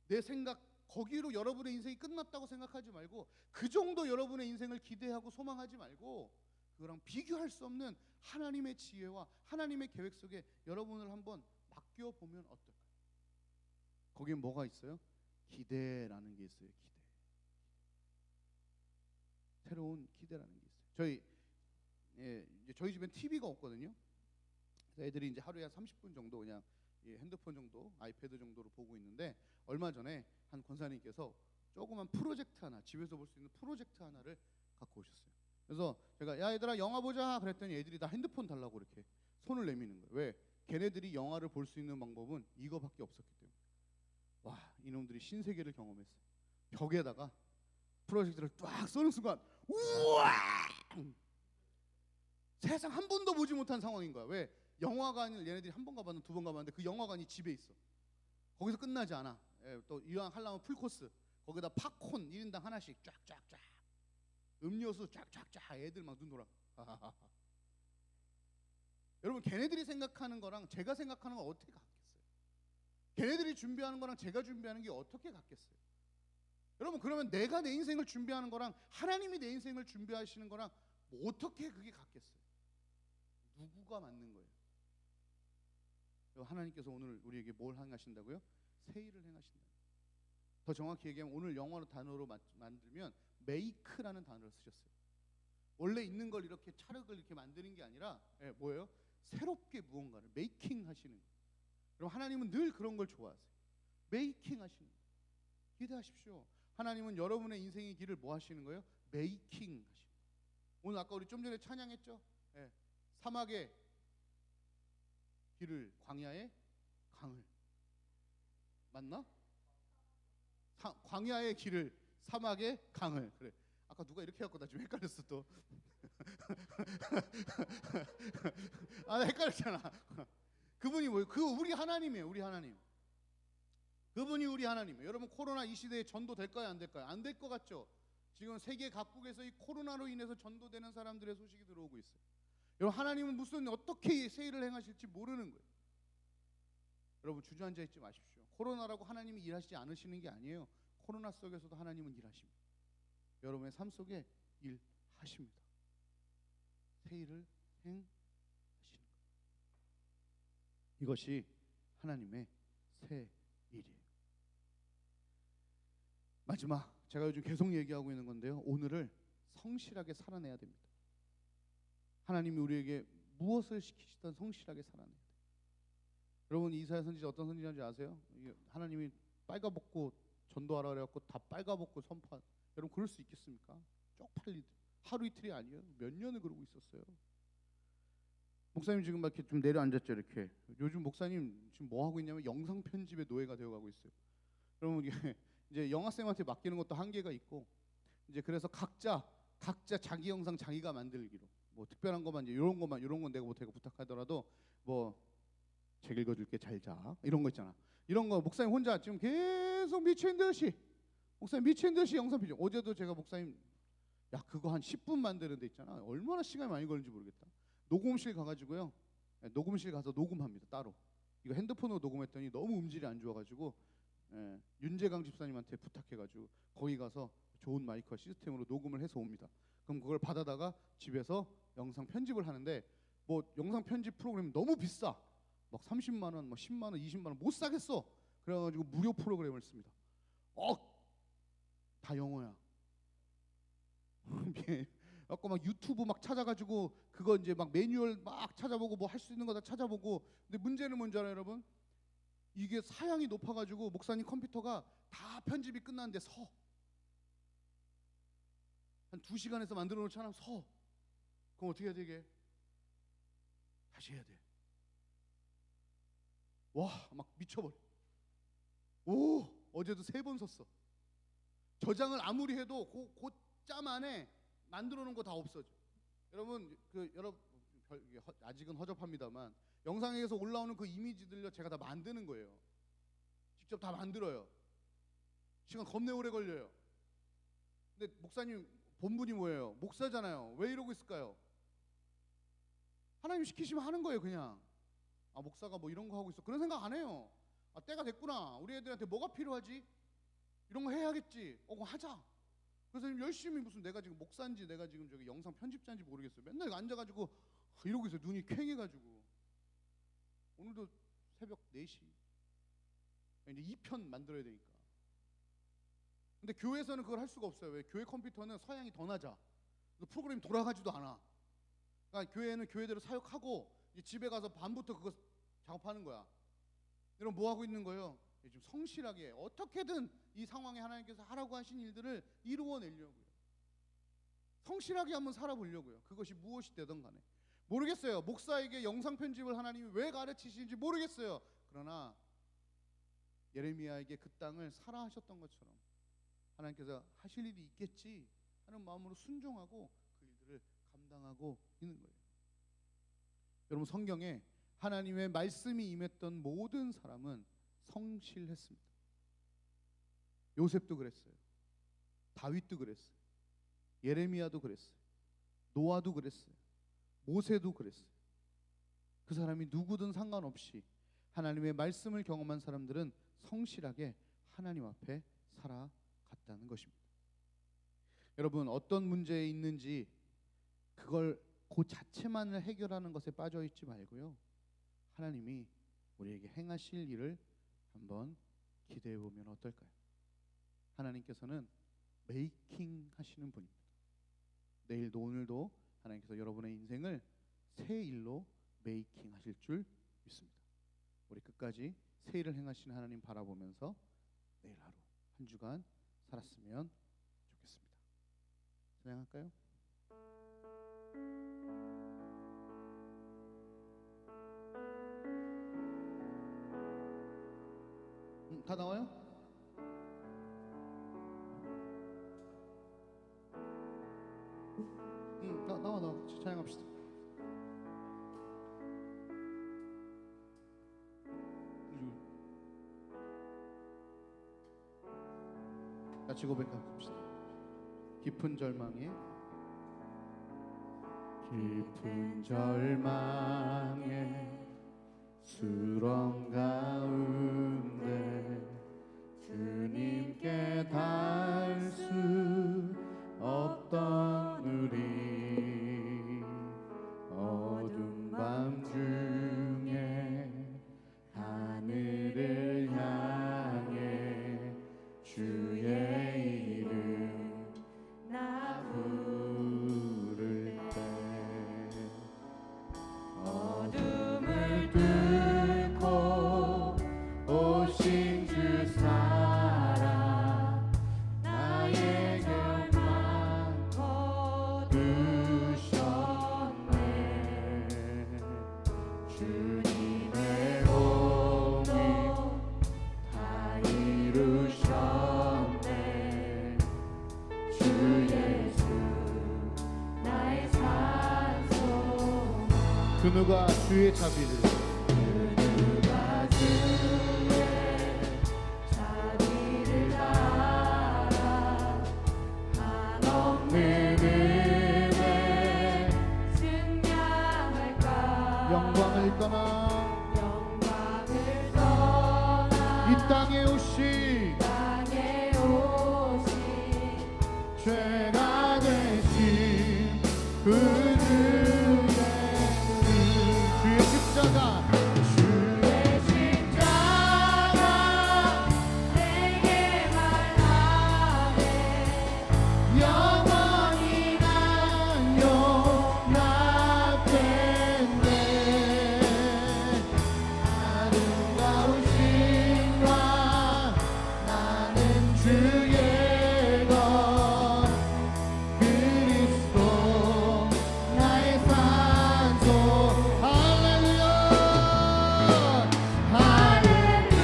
내 생각 거기로 여러분의 인생이 끝났다고 생각하지 말고, 그 정도 여러분의 인생을 기대하고 소망하지 말고, 그거랑 비교할 수 없는 하나님의 지혜와 하나님의 계획 속에 여러분을 한번 맡겨보면 어떨까요? 거기에 뭐가 있어요? 기대라는 게 있어요. 기대. 새로운 기대라는 게 있어요. 저희 집엔 TV가 없거든요. 그래서 애들이 이제 하루에 한 30분 정도 그냥 핸드폰 정도, 아이패드 정도로 보고 있는데, 얼마 전에 한 권사님께서 조그만 프로젝트 하나, 집에서 볼 수 있는 프로젝트 하나를 갖고 오셨어요. 그래서 제가 야 얘들아 영화 보자 그랬더니 애들이 다 핸드폰 달라고 이렇게 손을 내미는 거예요. 왜? 걔네들이 영화를 볼 수 있는 방법은 이거밖에 없었기 때문에. 와, 이놈들이 신세계를 경험했어요. 벽에다가 프로젝트를 쫙 쏘는 순간 우와! 세상 한 번도 보지 못한 상황인 거야. 왜? 영화관을 얘네들이 한 번 가봤는데, 두 번 가봤는데 그 영화관이 집에 있어. 거기서 끝나지 않아. 또 이왕 하려면 풀코스, 거기다 팝콘 1인당 하나씩 쫙쫙쫙, 음료수 쫙쫙쫙, 애들 막 눈 돌아. 여러분 걔네들이 생각하는 거랑 제가 생각하는 건 어떻게 같겠어요? 걔네들이 준비하는 거랑 제가 준비하는 게 어떻게 같겠어요? 여러분 그러면 내가 내 인생을 준비하는 거랑 하나님이 내 인생을 준비하시는 거랑 뭐 어떻게 그게 같겠어요? 누구가 맞는 거예요? 하나님께서 오늘 우리에게 뭘 행하신다고요? 새 일을 행하신다. 더 정확히 얘기하면 오늘 영어로 단어로 만들면 make라는 단어를 쓰셨어요. 원래 있는 걸 이렇게 찰흙을 이렇게 만드는 게 아니라 뭐예요? 새롭게 무언가를 메이킹 하시는 거예요. 그럼 하나님은 늘 그런 걸 좋아하세요. 메이킹 하시는 거예요. 기대하십시오. 하나님은 여러분의 인생의 길을 뭐 하시는 거예요? 메이킹 하시는 거예요. 오늘 아까 우리 좀 전에 찬양했죠? 사막의 길을, 광야의 강을, 맞나? 광야의 길을, 사막의 강을. 그래. 아까 누가 이렇게 해갖고 나 좀 헷갈렸어 또. 아, 헷갈렸잖아. 그분이 뭐예요? 우리 하나님이에요. 우리 하나님. 그분이 우리 하나님이에요. 여러분 코로나 이 시대에 전도 될까요? 안 될까요? 안 될 것 같죠? 지금 세계 각국에서 이 코로나로 인해서 전도되는 사람들의 소식이 들어오고 있어요. 여러분 하나님은 어떻게 새 일을 행하실지 모르는 거예요. 여러분 주저앉아 있지 마십시오. 코로나라고 하나님이 일하시지 않으시는 게 아니에요. 코로나 속에서도 하나님은 일하십니다. 여러분의 삶 속에 일하십니다. 새 일을 행하시는 거예요. 이것이 하나님의 새 일이에요. 마지막, 제가 요즘 계속 얘기하고 있는 건데요, 오늘을 성실하게 살아내야 됩니다. 하나님이 우리에게 무엇을 시키시든 성실하게 살아내야 돼요. 여러분 이사야 선지자 어떤 선지자인지 아세요? 하나님이 빨가벗고 전도하라 그래갖고 다 빨가벗고 선포한, 여러분 그럴 수 있겠습니까? 쪽팔리듯. 하루 이틀이 아니에요. 몇 년을 그러고 있었어요. 목사님 지금 막 이렇게 좀 내려앉았죠. 이렇게. 요즘 목사님 지금 뭐 하고 있냐면 영상 편집의 노예가 되어가고 있어요. 여러분 이게 이제 영화쌤한테 맡기는 것도 한계가 있고, 이제 그래서 각자 각자 자기 영상 자기가 만들기로 뭐 특별한 것만 이제 이런 건 내가 못하고 부탁하더라도 뭐 책 읽어줄게 잘 자 이런 거 있잖아. 이런 거 목사님 혼자 지금 계속 미친 듯이 목사님 미친 듯이 영상 편집. 어제도 제가 목사님 야 그거 한 10분 만드는 데 있잖아. 얼마나 시간이 많이 걸리는지 모르겠다. 녹음실 가가지고요. 녹음실 가서 녹음합니다 따로. 이거 핸드폰으로 녹음했더니 너무 음질이 안 좋아가지고 윤재강 집사님한테 부탁해가지고 거기 가서 좋은 마이크와 시스템으로 녹음을 해서 옵니다. 그럼 그걸 받아다가 집에서 영상 편집을 하는데 뭐 영상 편집 프로그램 너무 비싸. 막 30만 원, 뭐 10만 원, 20만 원 못 사겠어. 그래가지고 무료 프로그램을 씁니다. 다 영어야. 아까 막 유튜브 막 찾아가지고 그거 이제 막 매뉴얼 막 찾아보고 뭐 할 수 있는 거 다 찾아보고. 근데 문제는 뭔지 알아요, 여러분? 이게 사양이 높아가지고 목사님 컴퓨터가 다 편집이 끝났는데 서. 한 2시간에서 만들어 놓잖아. 서. 그럼 어떻게 해야 되게? 다시 해야 돼. 와, 막 미쳐버려. 오, 어제도 3번 썼어. 저장을 아무리 해도 그 짬 안에 만들어 놓은 거 다 없어져. 여러분, 아직은 허접합니다만 영상에서 올라오는 그 이미지들요 제가 다 만드는 거예요. 직접 다 만들어요. 시간 겁내 오래 걸려요. 근데 목사님 본분이 뭐예요? 목사잖아요. 왜 이러고 있을까요? 하나님 시키시면 하는 거예요, 그냥. 아, 목사가 뭐 이런 거 하고 있어. 그런 생각 안 해요. 아, 때가 됐구나. 우리 애들한테 뭐가 필요하지? 이런 거 해야겠지. 그거 하자. 그래서 열심히 무슨 내가 지금 목사인지 내가 지금 저기 영상 편집자인지 모르겠어요. 맨날 앉아가지고 이러고 있어요. 눈이 퀭해가지고. 오늘도 새벽 4시. 이제 2편 만들어야 되니까. 근데 교회에서는 그걸 할 수가 없어요. 왜? 교회 컴퓨터는 서양이 더 낮아. 프로그램이 돌아가지도 않아. 그러니까 교회는 교회대로 사역하고 이제 집에 가서 밤부터 그거 작업하는 거야. 여러분 뭐 하고 있는 거예요? 좀 성실하게 어떻게든 이 상황에 하나님께서 하라고 하신 일들을 이루어내려고요. 성실하게 한번 살아보려고요. 그것이 무엇이 되든 간에. 모르겠어요. 목사에게 영상 편집을 하나님이 왜 가르치시는지 모르겠어요. 그러나 예레미야에게 그 땅을 사라 하셨던 것처럼 하나님께서 하실 일이 있겠지 하는 마음으로 순종하고 그 일들을 감당하고 있는 거예요. 여러분 성경에 하나님의 말씀이 임했던 모든 사람은 성실했습니다. 요셉도 그랬어요. 다윗도 그랬어요. 예레미야도 그랬어요. 노아도 그랬어요. 모세도 그랬어요. 그 사람이 누구든 상관없이 하나님의 말씀을 경험한 사람들은 성실하게 하나님 앞에 살아갔다는 것입니다. 여러분 어떤 문제에 있는지 그걸 그 자체만을 해결하는 것에 빠져 있지 말고요. 하나님이 우리에게 행하실 일을 한번 기대해 보면 어떨까요? 하나님께서는 메이킹 하시는 분입니다. 내일도 오늘도 하나님께서 여러분의 인생을 새 일로 메이킹 하실 줄 믿습니다. 우리 끝까지 새 일을 행하시는 하나님 바라보면서 내일 하루 한 주간 살았으면 좋겠습니다. 찬양할까요? 다 나와요? 나와 찬양합시다. 같이 고백합시다. 깊은 절망에 수렁 가운데 주님께 닿을 수 없던 우리 어두운 밤 중에 하늘을 향해 주의 이름 나 부를 때 어둠을 뚫고 오신 주 사랑 나의 결말 그 누가 주의 자비를 누가 주의 자비를 알아 한없는 은혜 증량할까 영광을 떠나 이 땅에 오신 죄가 되신 그 주의 십자가 내게 말하네 영원히 난 용납됐네 아름다우신 왕 나는 주의 것 그리스도 나의 산소 할렐루야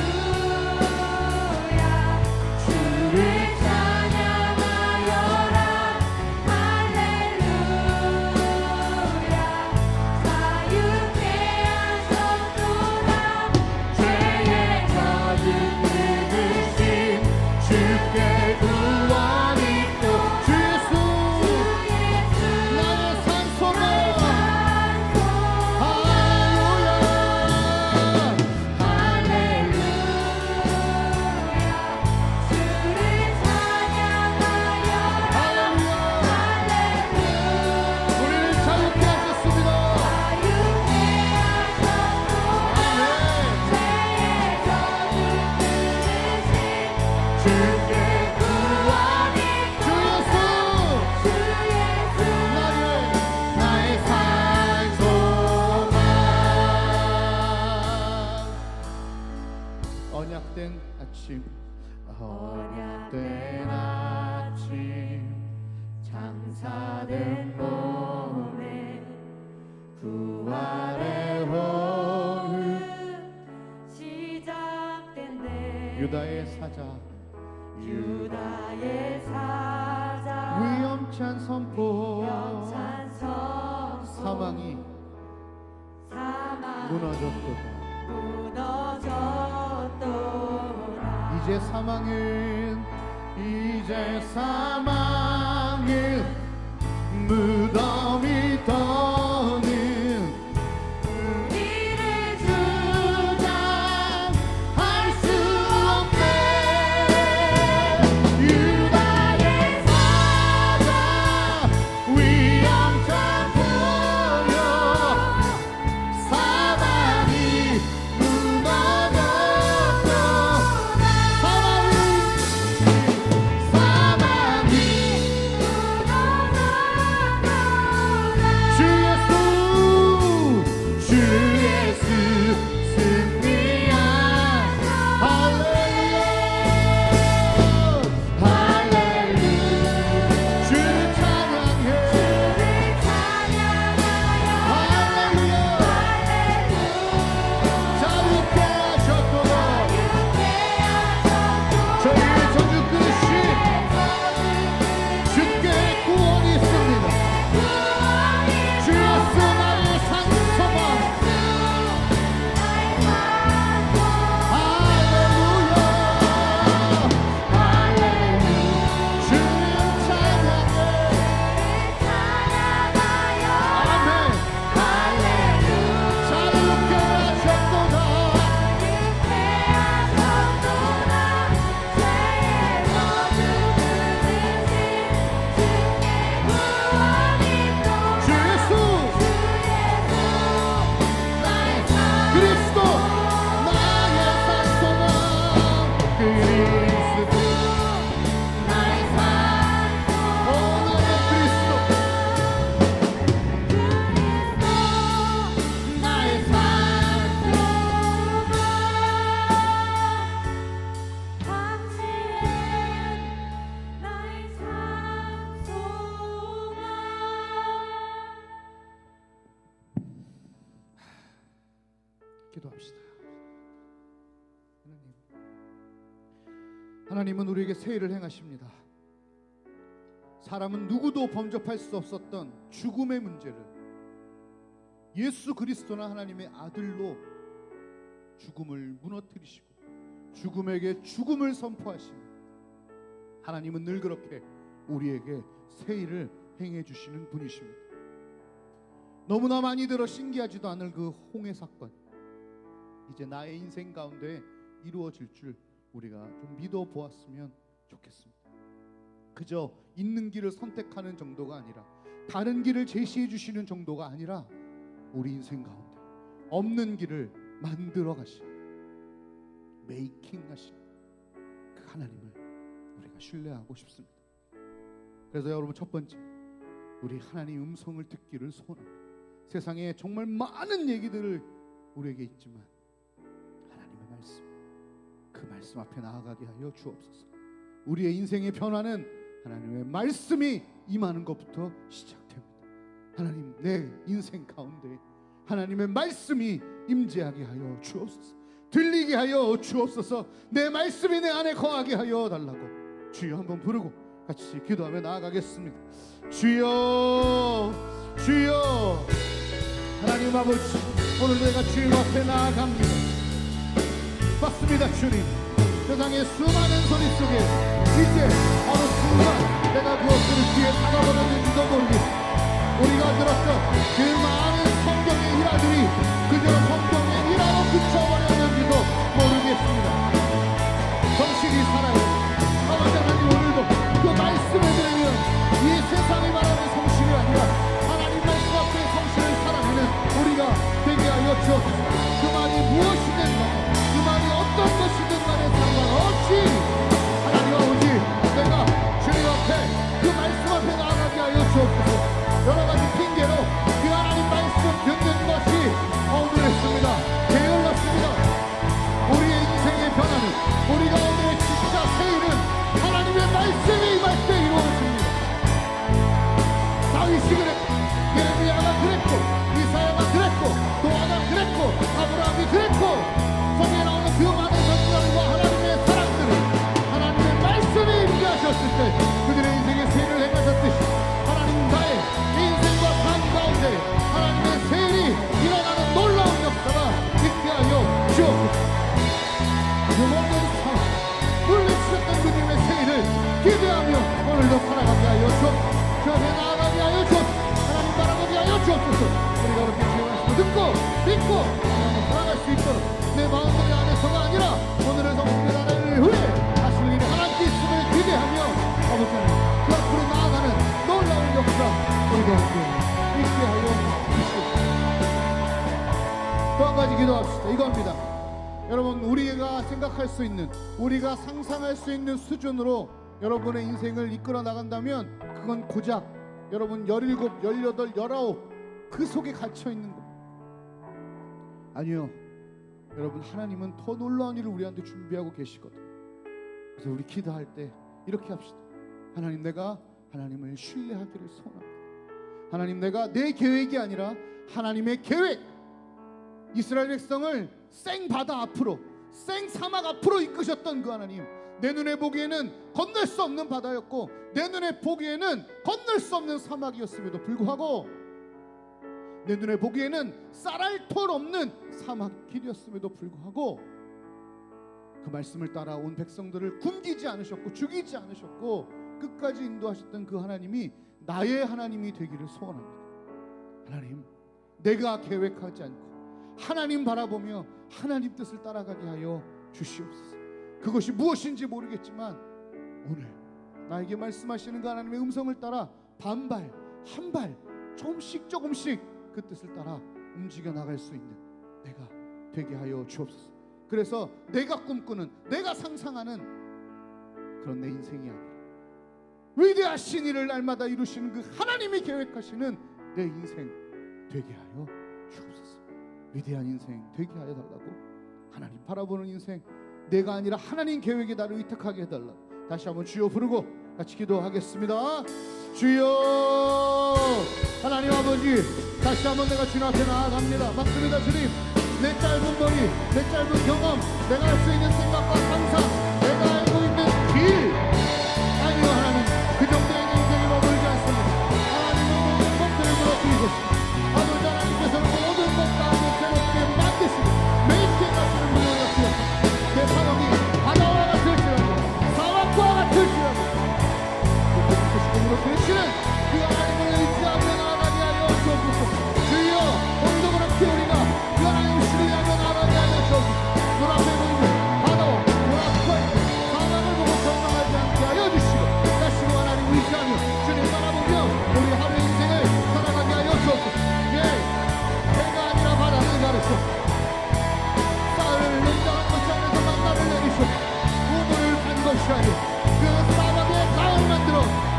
할렐루야 주를 찬양하여라 할렐루야 자유케 하셨도다 죄의 젖은 그 주께 구원이 또 주 예수 나의 산소만 할렐루야 주를 찬양하여라 우리를 자유케 하셨습니다 자유케 하셨도다 죄의 젖은 주께 구원이 주 예수 나의 산소만 언약된 아침 언약된 아침 장사된 몸에 부활의 호흡 시작된대 유다의 사자 유다의 사자 위험찬 선포 영찬 선포 사망이 사망 무너졌도다 무너졌도다 이제 사망은 무덤이 떠는 우리를 주장할 수 없네 유다의 사자 위험찬 보여 사망이 무너졌도다 사망이 주 예수 승리한 할렐루야 할렐루야 주를 찬양해 할렐루야 자유케 하셨도다 저희의 저주 끝이 주께 구원이 있습니다 주 예수 나의 산소만 할렐루야 주님 찬양해 아멘 자유케 하셨도다 주 예수 그리스도 나의 산소만 그리스도 나의 그리스도 나의 기도합시다. 하나님은 우리에게 새 일을 행하십니다. 사람은 누구도 범접할 수 없었던 죽음의 문제를 예수 그리스도나 하나님의 아들로 죽음을 무너뜨리시고 죽음에게 죽음을 선포하시는 하나님은 늘 그렇게 우리에게 새 일을 행해 주시는 분이십니다. 너무나 많이 들어 신기하지도 않을 그 홍해 사건, 이제 나의 인생 가운데 이루어질 줄 우리가 좀 믿어 보았으면 좋겠습니다. 그저 있는 길을 선택하는 정도가 아니라, 다른 길을 제시해 주시는 정도가 아니라, 우리 인생 가운데 없는 길을 만들어 가신, 메이킹 하신 그 하나님을 우리가 신뢰하고 싶습니다. 그래서 여러분, 첫 번째, 우리 하나님 음성을 듣기를 소원합니다. 세상에 정말 많은 얘기들을 우리에게 있지만 하나님의 말씀, 그 말씀 앞에 나아가게 하여 주옵소서. 우리의 인생의 변화는 하나님의 말씀이 임하는 것부터 시작됩니다. 하나님, 내 인생 가운데 하나님의 말씀이 임재하게 하여 주옵소서. 들리게 하여 주옵소서. 내 말씀이 내 안에 거하게 하여 달라고 주여 한번 부르고 같이 기도하며 나아가겠습니다. 주여, 주여. 하나님 아버지, 오늘 내가 주님 앞에 나아갑니다. 맞습니다. 주님, 세상의 수많은 소리 속에 이제 어느 순간 내가 무엇을 귀에 담아버렸는지도 모르겠습니다. 우리가 들었던 그 많은 성경의 일화들이 그저 성경의 일화로 그쳐버렸는지도 모르겠습니다. 성실히 살아요. 아버지 하나님, 오늘도 그 말씀을 들으면 이 세상이 말하는 성실이 아니라 하나님 말씀 앞에 성실을 살아내는 우리가 되게 하여 주옵소서. 그 말이 무엇이든 간에, 그 말이 어떤 것이든 간에 상관없이 하나님 아버지, 내가 주님 앞에 그 말씀 앞에 나아가게 하여 주옵소서. 여러 가지 핑계로 그 하나님 말씀 듣는 것이 어두웠습니다. 게을렀습니다. 우리의 인생의 변화는, 우리가 오늘 진짜 새일은 하나님의 말씀이 임할 때 이루어집니다. 다윗이 그랬고, 예레미야가 그랬고, 이사야가 그랬고, 노아가 그랬고, 아브라함이 그랬고, 성경에 나오는 그 많은 선지자들과 하나님의 사람들은 하나님의 말씀이 임재하셨을 때 그들의 인생의 새일을 행하셨듯이 하나님, 나의 인생과 삶 가운데 하나님의 새일이 일어나는 놀라운 역사가 있게 하여 주옵소서. 그 모든 상황, 물리치셨던 주님의 새일을 기대하며 오늘도 살아가게 하여 주옵소서. 주 앞에 나아가게 하여 주옵소서. 하나님 바라보게 하여 주옵소서. 우리가 그렇게 주의 말씀을 듣고 믿고 하나님 살아갈 수 있도록 내 마음속에 안에서가 아니라 오늘을 성공의 나라를 위해 하실 일이 하나님께 있음을 기대하며 아버지 하나님, 그 앞으로 나아가는 놀라운 역사 우리가 함께 있게 하여 주시옵소서. 또 한 가지 기도합시다. 이겁니다. 여러분, 우리가 생각할 수 있는, 우리가 상상할 수 있는 수준으로 여러분의 인생을 이끌어 나간다면 그건 고작 여러분 17, 18, 19 그 속에 갇혀 있는 것. 아니요, 여러분, 하나님은 더 놀라운 일을 우리한테 준비하고 계시거든요. 그래서 우리 기도할 때 이렇게 합시다. 하나님, 내가 하나님을 신뢰하기를 소원합니다. 하나님, 내가 내 계획이 아니라 하나님의 계획, 이스라엘 백성을 생 바다 앞으로, 생 사막 앞으로 이끄셨던 그 하나님, 내 눈에 보기에는 건널 수 없는 바다였고 내 눈에 보기에는 건널 수 없는 사막이었음에도 불구하고, 내 눈에 보기에는 쌀알 털 없는 사막 길이었음에도 불구하고 그 말씀을 따라온 백성들을 굶기지 않으셨고 죽이지 않으셨고 끝까지 인도하셨던 그 하나님이 나의 하나님이 되기를 소원합니다. 하나님, 내가 계획하지 않고 하나님 바라보며 하나님 뜻을 따라가게 하여 주시옵소서. 그것이 무엇인지 모르겠지만 오늘 나에게 말씀하시는 그 하나님의 음성을 따라 반발, 한발, 조금씩 그 뜻을 따라 움직여 나갈 수 있는 내가 되게 하여 주옵소서. 그래서 내가 꿈꾸는, 내가 상상하는 그런 내 인생이 아니라 위대하신 일을 날마다 이루시는 그 하나님이 계획하시는 내 인생 되게 하여 주옵소서. 위대한 인생 되게 하여 달라고, 하나님 바라보는 인생, 내가 아니라 하나님 계획에 나를 위탁하게 해달라. 다시 한번 주여 부르고 같이 기도하겠습니다. 주여, 하나님 아버지, 다시 한번 내가 주님 앞에 나아갑니다. 맞습니다. 주님, 내 짧은 머리, 내 짧은 경험, 내가 할 수 있는 생각과 상상, 내가 알고 있는 길, 아니요 하나님, 그 정도의 인생이 머물지 않습니다. 하나님은 모든 것들을 무너뜨리셨습니다. 아버지 하나님께서는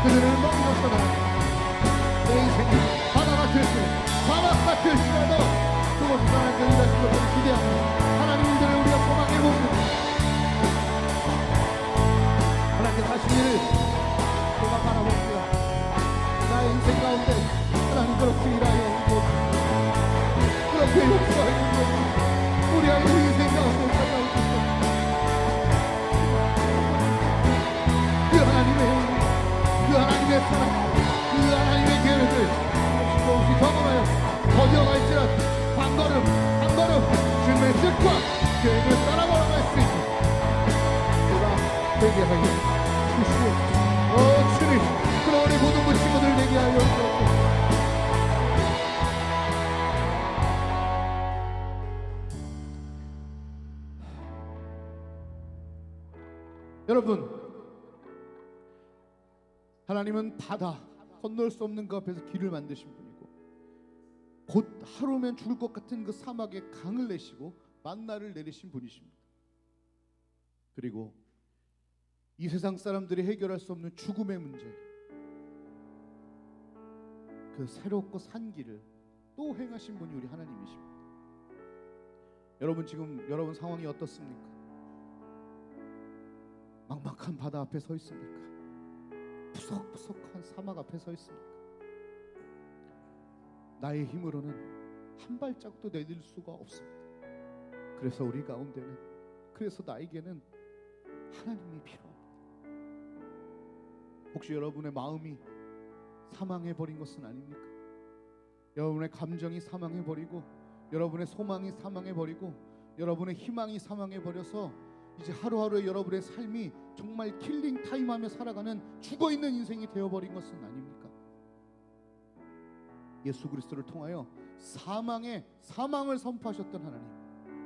그들을 먹이셨던 하나님, 내 인생이 바다가 될지라도 바다가 될지라도 그곳에 사는 그들의 것을 기대하며 하나님들을 우리가 소망해 봅니다. 하나님께 다시 이를 제가 바라봅니다. 나의 인생 가운데 하나님 그렇게 일하여 그렇게 역사하여 우리 아이들 인생 가운데 찾아오셨습니다. 그 하나님의 사랑, 그 하나님의 계획을 조금씩 경험하여 거저갈지라도 한 걸음 주님의 뜻과 계획을 따라 걸어갈 수 있는 제가 되게 하여 주시옵소서. 주님, 그런 우리 고등부 친구들 되게 하여 주옵소서. 여러분, 하나님은 바다 건널 수 없는 그 앞에서 길을 만드신 분이고 곧 하루면 죽을 것 같은 그 사막에 강을 내시고 만나를 내리신 분이십니다. 그리고 이 세상 사람들이 해결할 수 없는 죽음의 문제, 그 새롭고 산 길을 또 행하신 분이 우리 하나님이십니다. 여러분, 지금 여러분 상황이 어떻습니까? 막막한 바다 앞에 서 있습니까? 푸석푸석한 사막 앞에 서 있습니까? 나의 힘으로는 한 발짝도 내딜 수가 없습니다. 그래서 우리 가운데는, 그래서 나에게는 하나님이 필요합니다. 혹시 여러분의 마음이 사망해버린 것은 아닙니까? 여러분의 감정이 사망해버리고, 여러분의 소망이 사망해버리고, 여러분의 희망이 사망해버려서 이제 하루하루의 여러분의 삶이 정말 킬링 타임하며 살아가는 죽어있는 인생이 되어버린 것은 아닙니까? 예수 그리스도를 통하여 사망을 선포하셨던 하나님,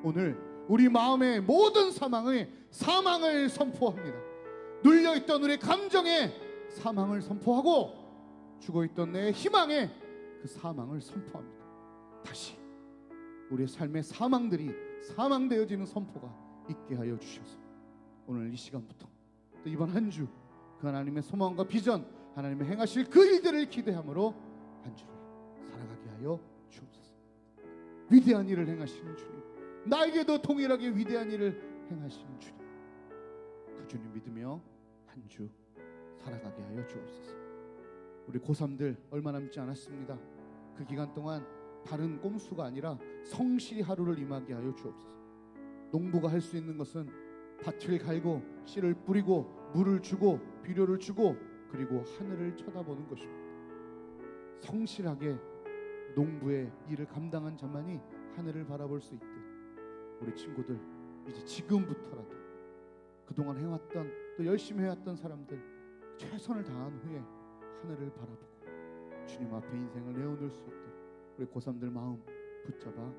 오늘 우리 마음의 모든 사망을 선포합니다. 눌려있던 우리 감정에 사망을 선포하고 죽어있던 내 희망에 그 사망을 선포합니다. 다시 우리의 삶의 사망되어지는 선포가 있게 하여 주셔서 오늘 이 시간부터 또 이번 한 주 그 하나님의 소망과 비전, 하나님의 행하실 그 일들을 기대함으로 한 주를 살아가게 하여 주옵소서. 위대한 일을 행하시는 주님, 나에게도 동일하게 위대한 일을 행하시는 주님, 그 주님 믿으며 한 주 살아가게 하여 주옵소서. 우리 고3들 얼마 남지 않았습니다. 그 기간 동안 다른 꼼수가 아니라 성실히 하루를 임하게 하여 주옵소서. 농부가 할 수 있는 것은 밭을 갈고 씨를 뿌리고 물을 주고 비료를 주고 그리고 하늘을 쳐다보는 것입니다. 성실하게 농부의 일을 감당한 자만이 하늘을 바라볼 수 있듯 우리 친구들 이제 지금부터라도 그동안 해왔던, 또 열심히 해왔던 사람들 최선을 다한 후에 하늘을 바라보고 주님 앞에 인생을 내어놓을 수 있도록 우리 고3들 마음 붙잡아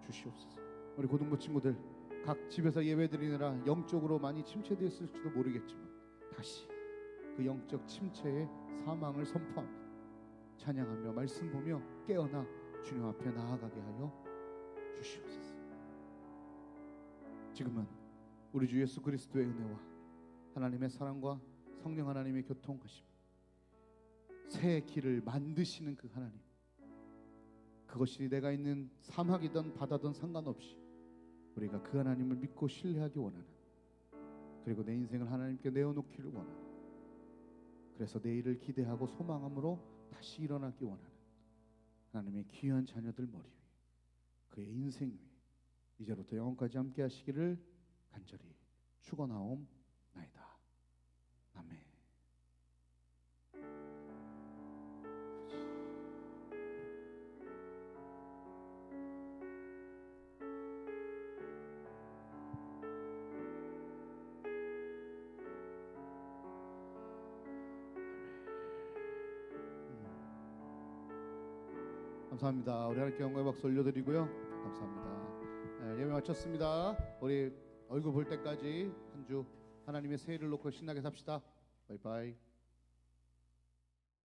주시옵소서. 우리 고등부 친구들 각 집에서 예배드리느라 영적으로 많이 침체되었을지도 모르겠지만 다시 그 영적 침체의 사망을 선포합니다. 찬양하며 말씀 보며 깨어나 주님 앞에 나아가게 하여 주시옵소서. 지금은 우리 주 예수 그리스도의 은혜와 하나님의 사랑과 성령 하나님의 교통하심, 새 길을 만드시는 그 하나님, 그것이 내가 있는 사막이든 바다든 상관없이 우리가 그 하나님을 믿고 신뢰하기 원하는, 그리고 내 인생을 하나님께 내어놓기를 원하는, 그래서 내일을 기대하고 소망함으로 다시 일어나기 원하는 하나님의 귀한 자녀들 머리 위에, 그의 인생 위에 이제부터 영원까지 함께 하시기를 간절히 축원하옵나이다. 아멘. 감사합니다. 우리 하나님께 영광의 박수 올려드리고요. 감사합니다. 예배 마쳤습니다. 우리 얼굴 볼 때까지 한 주 하나님의 새 일을 놓고 신나게 삽시다. 바이바이.